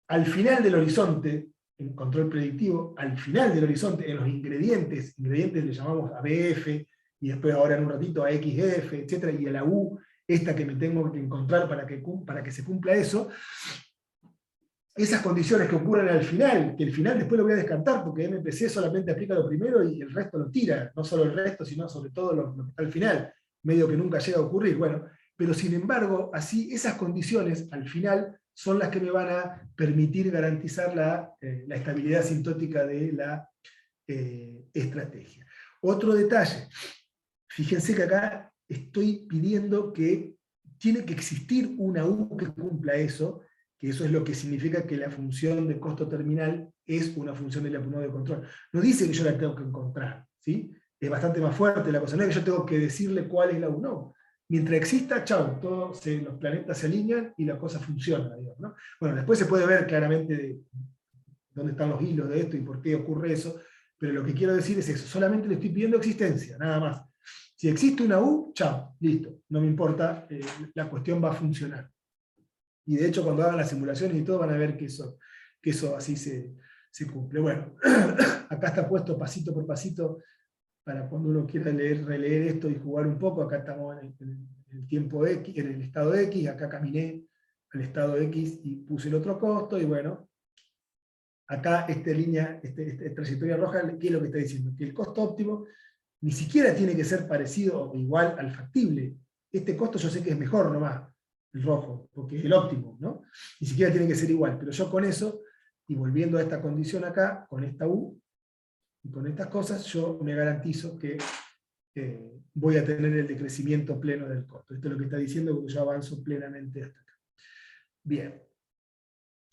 al final del horizonte, en control predictivo, al final del horizonte, en los ingredientes le llamamos a BF, y después ahora en un ratito a XF, etcétera, y a la U, esta que me tengo que encontrar para que se cumpla eso. Esas condiciones que ocurren al final, que el final después lo voy a descartar, porque MPC solamente aplica lo primero y el resto lo tira, no solo el resto, sino sobre todo lo que está al final, medio que nunca llega a ocurrir. Bueno, pero sin embargo, así esas condiciones al final son las que me van a permitir garantizar la estabilidad asintótica de la estrategia. Otro detalle, fíjense que acá estoy pidiendo que tiene que existir una U que cumpla eso, que eso es lo que significa que la función de costo terminal es una función de Lyapunov de control. No dice que yo la tengo que encontrar, ¿sí? Es bastante más fuerte la cosa, no es que yo tengo que decirle cuál es la U, no. Mientras exista, chau, los planetas se alinean y la cosa funciona, digamos, ¿no? Bueno, después se puede ver claramente dónde están los hilos de esto y por qué ocurre eso, pero lo que quiero decir es eso, solamente le estoy pidiendo existencia, nada más. Si existe una U, chao, listo, no me importa, la cuestión va a funcionar. Y de hecho cuando hagan las simulaciones y todo van a ver que eso así se cumple. Bueno, acá está puesto pasito por pasito para cuando uno quiera releer esto y jugar un poco. Acá estamos en el tiempo X, en el estado X, acá caminé al estado X y puse el otro costo, y bueno, acá esta trayectoria roja, ¿qué es lo que está diciendo? Que el costo óptimo ni siquiera tiene que ser parecido o igual al factible. Este costo yo sé que es mejor nomás, el rojo, porque es el óptimo, ¿no? Ni siquiera tiene que ser igual, pero yo con eso, y volviendo a esta condición acá, con esta U, y con estas cosas, yo me garantizo que voy a tener el decrecimiento pleno del costo. Esto es lo que está diciendo, porque yo avanzo plenamente hasta acá. Bien.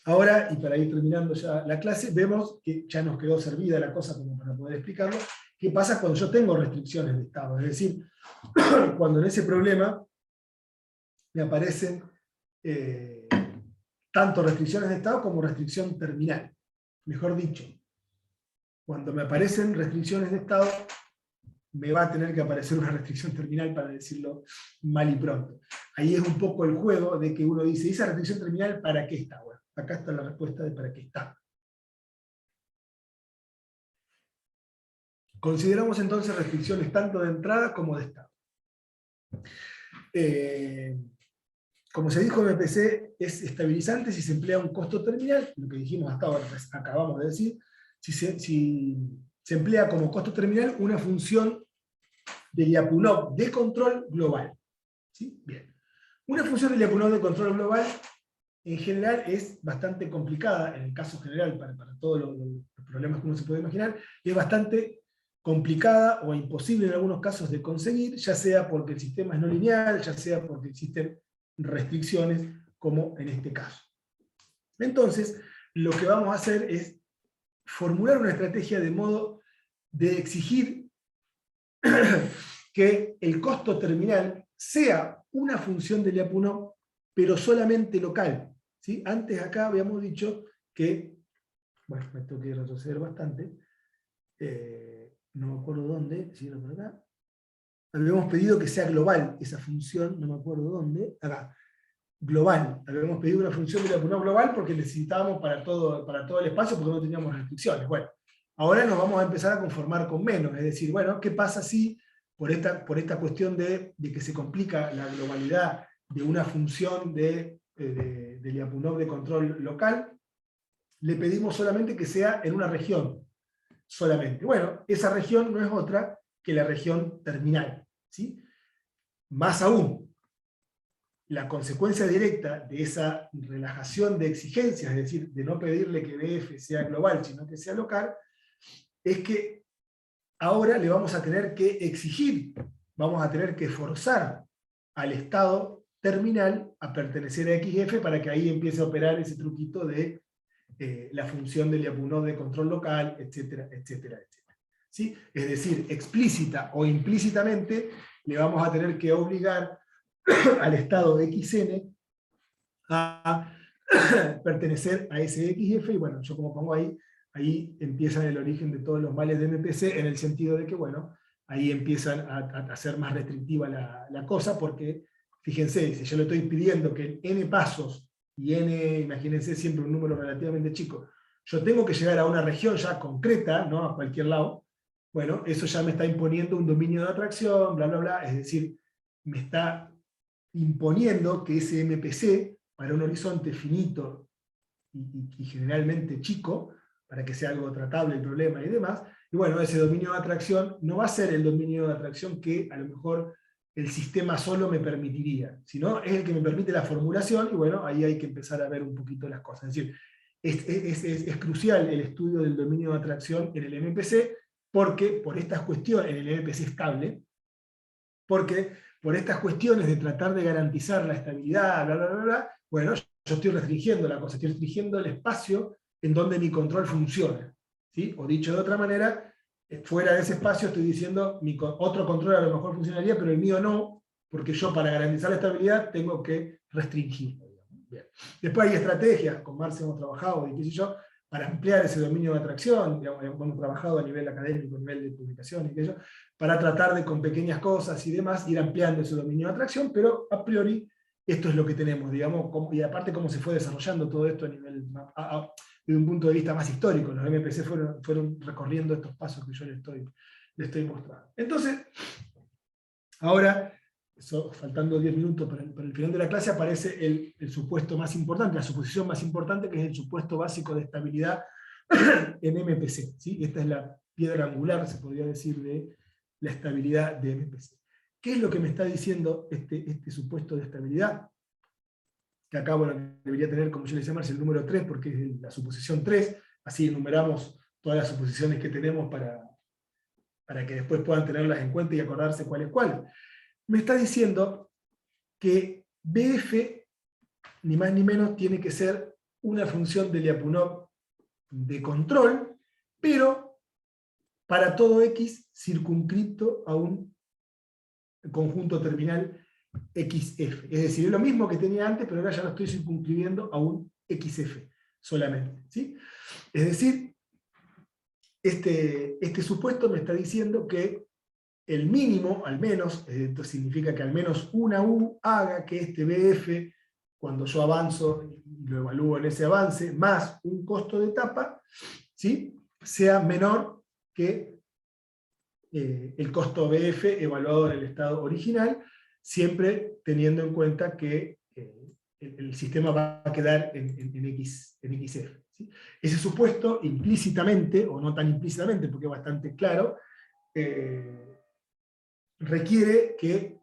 Ahora, y para ir terminando ya la clase, vemos que ya nos quedó servida la cosa como para poder explicarlo. ¿Qué pasa cuando yo tengo restricciones de estado? Es decir, cuando en ese problema me aparecen tanto restricciones de estado como restricción terminal. Mejor dicho, cuando me aparecen restricciones de estado, me va a tener que aparecer una restricción terminal, para decirlo mal y pronto. Ahí es un poco el juego de que uno dice, ¿y esa restricción terminal para qué está? Bueno, acá está la respuesta de para qué está. Consideramos entonces restricciones tanto de entrada como de estado. Como se dijo en MPC, es estabilizante si se emplea un costo terminal, lo que dijimos hasta ahora, acabamos de decir, si se emplea como costo terminal una función de Lyapunov de control global. ¿Sí? Bien. Una función de Lyapunov de control global en general es bastante complicada, en el caso general, para todos los problemas que uno se puede imaginar, es bastante complicada o imposible en algunos casos de conseguir, ya sea porque el sistema es no lineal, ya sea porque existen restricciones, como en este caso. Entonces, lo que vamos a hacer es formular una estrategia de modo de exigir que el costo terminal sea una función de Lyapunov, pero solamente local. ¿Sí? Antes acá habíamos dicho que, bueno, me tengo que retroceder bastante, no me acuerdo dónde, si era por acá, habíamos pedido que sea global esa función, no me acuerdo dónde, acá, global, habíamos pedido una función de Lyapunov global porque necesitábamos para todo el espacio, porque no teníamos restricciones. Bueno, ahora nos vamos a empezar a conformar con menos, es decir, bueno, ¿qué pasa si por esta cuestión de que se complica la globalidad de una función de de Lyapunov de control local, le pedimos solamente que sea en una región, solamente. Bueno, esa región no es otra que la región terminal, ¿sí? Más aún, la consecuencia directa de esa relajación de exigencias, es decir, de no pedirle que BF sea global, sino que sea local, es que ahora le vamos a tener que exigir, vamos a tener que forzar al estado terminal a pertenecer a XF para que ahí empiece a operar ese truquito de la función de Lyapunov de control local, etcétera, etcétera, etcétera. ¿Sí? Es decir, explícita o implícitamente le vamos a tener que obligar al estado XN a pertenecer a ese XF, y bueno, yo como pongo ahí empieza el origen de todos los males de MPC, en el sentido de que, bueno, ahí empiezan a ser más restrictiva la cosa, porque, fíjense, si yo le estoy pidiendo que en n pasos, y n, imagínense siempre un número relativamente chico, yo tengo que llegar a una región ya concreta, ¿no? A cualquier lado, bueno, eso ya me está imponiendo un dominio de atracción, bla, bla, bla, es decir, me está imponiendo que ese MPC, para un horizonte finito y generalmente chico, para que sea algo tratable el problema y demás, y bueno, ese dominio de atracción no va a ser el dominio de atracción que a lo mejor el sistema solo me permitiría, sino es el que me permite la formulación, y bueno, ahí hay que empezar a ver un poquito las cosas. Es decir, es crucial el estudio del dominio de atracción en el MPC, porque por estas cuestiones, en el MPC estable, porque por estas cuestiones de tratar de garantizar la estabilidad, bla, bla, bla, bla, bueno, yo estoy restringiendo la cosa, estoy restringiendo el espacio en donde mi control funciona, ¿sí? O dicho de otra manera, fuera de ese espacio estoy diciendo, otro control a lo mejor funcionaría, pero el mío no, porque yo para garantizar la estabilidad tengo que restringirlo. Bien. Después hay estrategias, con Marce hemos trabajado, y qué sé yo, para ampliar ese dominio de atracción, digamos, hemos trabajado a nivel académico, a nivel de publicación y aquello, para tratar de con pequeñas cosas y demás ir ampliando ese dominio de atracción, pero a priori esto es lo que tenemos, digamos, y aparte cómo se fue desarrollando todo esto a nivel, desde un punto de vista más histórico, los MPC fueron recorriendo estos pasos que yo le estoy mostrando. Entonces, ahora, faltando 10 minutos para el final de la clase, aparece el supuesto más importante, la suposición más importante, que es el supuesto básico de estabilidad en MPC. ¿Sí? Esta es la piedra angular, se podría decir, de la estabilidad de MPC. ¿Qué es lo que me está diciendo este supuesto de estabilidad? Que acá, bueno, debería tener, como yo le decía, el número 3, porque es la suposición 3, así enumeramos todas las suposiciones que tenemos para que después puedan tenerlas en cuenta y acordarse cuál es cuál. Me está diciendo que BF, ni más ni menos, tiene que ser una función de Lyapunov de control, pero para todo X circunscripto a un conjunto terminal XF. Es decir, es lo mismo que tenía antes, pero ahora ya lo estoy circunscribiendo a un XF solamente. ¿Sí? Es decir, este supuesto me está diciendo que el mínimo, al menos, esto significa que al menos una U haga que este BF, cuando yo avanzo y lo evalúo en ese avance, más un costo de etapa, ¿sí? Sea menor que el costo BF evaluado en el estado original, siempre teniendo en cuenta que el sistema va a quedar en XF. ¿Sí? Ese supuesto, implícitamente, o no tan implícitamente, porque es bastante claro, requiere que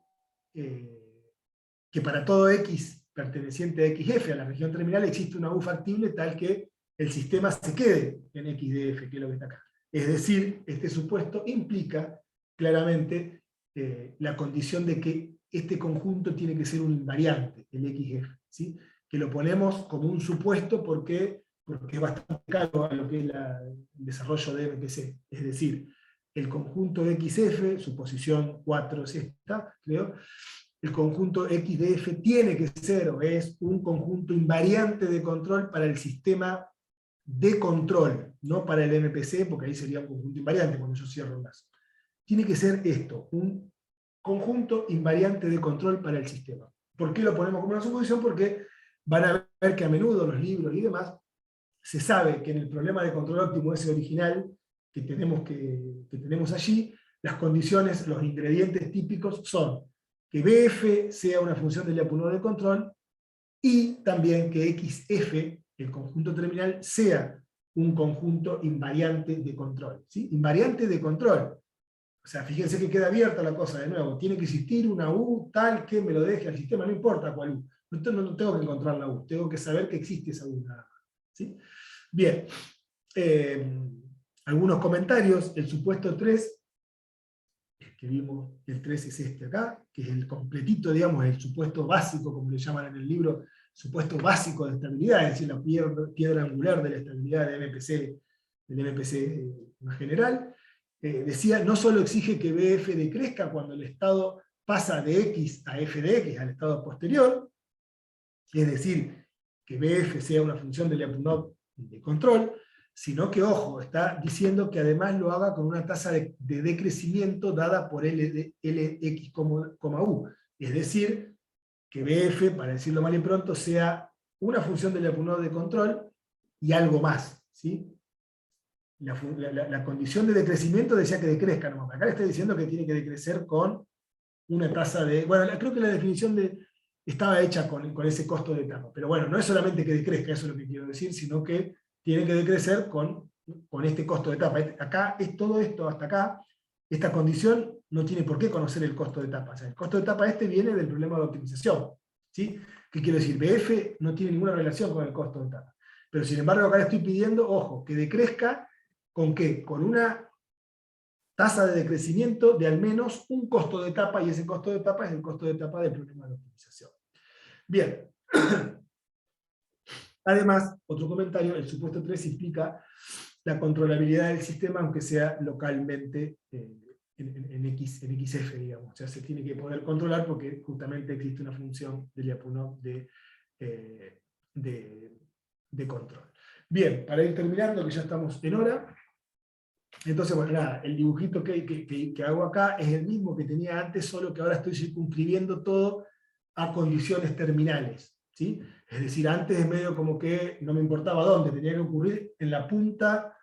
para todo X perteneciente a XF, a la región terminal, existe una U factible tal que el sistema se quede en XDF, que es lo que está acá. Es decir, este supuesto implica claramente la condición de que este conjunto tiene que ser un invariante, el XF, ¿sí? Que lo ponemos como un supuesto porque es bastante caro a lo que es el desarrollo de MPC. Es decir, el conjunto XF, su posición 4 es esta, creo, el conjunto XDF tiene que ser o es un conjunto invariante de control para el sistema de control, no para el MPC, porque ahí sería un conjunto invariante cuando yo cierro un lazo. Tiene que ser esto, un conjunto invariante de control para el sistema. ¿Por qué lo ponemos como una suposición? Porque van a ver que a menudo los libros y demás, se sabe que en el problema de control óptimo ese original que tenemos allí, las condiciones, los ingredientes típicos son que BF sea una función de Lyapunov de control y también que XF, el conjunto terminal, sea un conjunto invariante de control. ¿Sí? Invariante de control. O sea, fíjense que queda abierta la cosa de nuevo. Tiene que existir una U tal que me lo deje al sistema, no importa cuál U. No tengo que encontrar la U, tengo que saber que existe esa U nada más. ¿Sí? Bien. Algunos comentarios. El supuesto 3, que vimos, el 3 es este acá, que es el completito, digamos, el supuesto básico, como le llaman en el libro, supuesto básico de estabilidad, es decir, la piedra angular de la estabilidad del MPC en general. Decía, no solo exige que BF decrezca cuando el estado pasa de X a f de X, al estado posterior, es decir, que BF sea una función de Lyapunov de control, sino que, ojo, está diciendo que además lo haga con una tasa de decrecimiento dada por Lx, U. Es decir, que BF, para decirlo mal y pronto, sea una función de Lyapunov de control y algo más. ¿Sí? La condición de decrecimiento decía que decrezca, nomás. Acá le está diciendo que tiene que decrecer con una tasa de... Bueno, creo que la definición estaba hecha con ese costo de etapa. Pero bueno, no es solamente que decrezca, eso es lo que quiero decir, sino que tiene que decrecer con este costo de etapa. Acá es todo esto hasta acá. Esta condición no tiene por qué conocer el costo de etapa. O sea, el costo de etapa viene del problema de optimización. ¿Sí? ¿Qué quiero decir? BF no tiene ninguna relación con el costo de etapa. Pero sin embargo acá le estoy pidiendo, ojo, que decrezca ¿con qué? Con una tasa de decrecimiento de al menos un costo de etapa, y ese costo de etapa es el costo de etapa del problema de optimización. Bien. Además, otro comentario, el supuesto 3 implica la controlabilidad del sistema, aunque sea localmente en XF, digamos. O sea, se tiene que poder controlar porque justamente existe una función de Lyapunov de control. Bien, para ir terminando, que ya estamos en hora. Entonces, bueno, nada, el dibujito que hago acá es el mismo que tenía antes, solo que ahora estoy circunscribiendo todo a condiciones terminales. ¿Sí? Es decir, antes es medio como que no me importaba dónde, tenía que ocurrir en la punta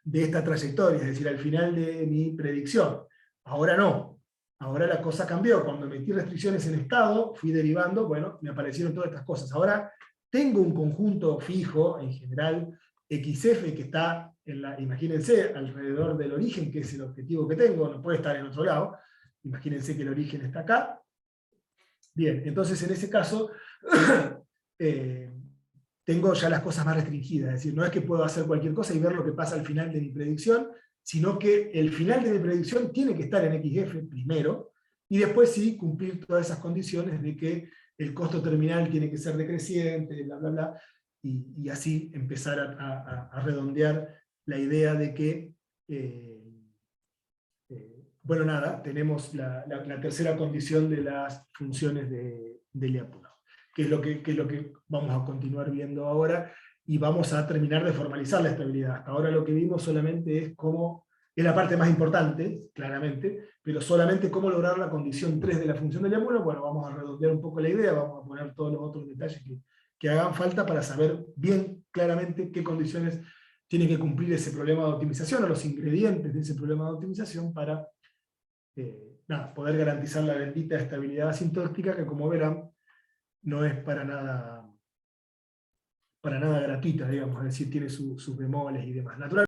de esta trayectoria, es decir, al final de mi predicción. Ahora no, ahora la cosa cambió. Cuando metí restricciones en estado, fui derivando, bueno, me aparecieron todas estas cosas. Ahora tengo un conjunto fijo, en general, XF, que está, imagínense, alrededor del origen, que es el objetivo que tengo, no puede estar en otro lado. Imagínense que el origen está acá. Bien, entonces en ese caso tengo ya las cosas más restringidas, es decir, no es que puedo hacer cualquier cosa y ver lo que pasa al final de mi predicción, sino que el final de mi predicción tiene que estar en XF primero, y después sí cumplir todas esas condiciones de que el costo terminal tiene que ser decreciente, bla, bla, bla, y así empezar a redondear la idea de que bueno, nada, tenemos la tercera condición de las funciones de Lyapunov, que es lo que vamos a continuar viendo ahora, y vamos a terminar de formalizar la estabilidad. Hasta ahora lo que vimos solamente es cómo, es la parte más importante, claramente, pero solamente cómo lograr la condición 3 de la función de Lyapunov. Bueno, vamos a redondear un poco la idea, vamos a poner todos los otros detalles que hagan falta para saber bien claramente qué condiciones tiene que cumplir ese problema de optimización, o los ingredientes de ese problema de optimización para poder garantizar la bendita estabilidad asintótica, que como verán no es para nada gratuita, digamos, es decir, tiene sus bemoles y demás. Naturalmente,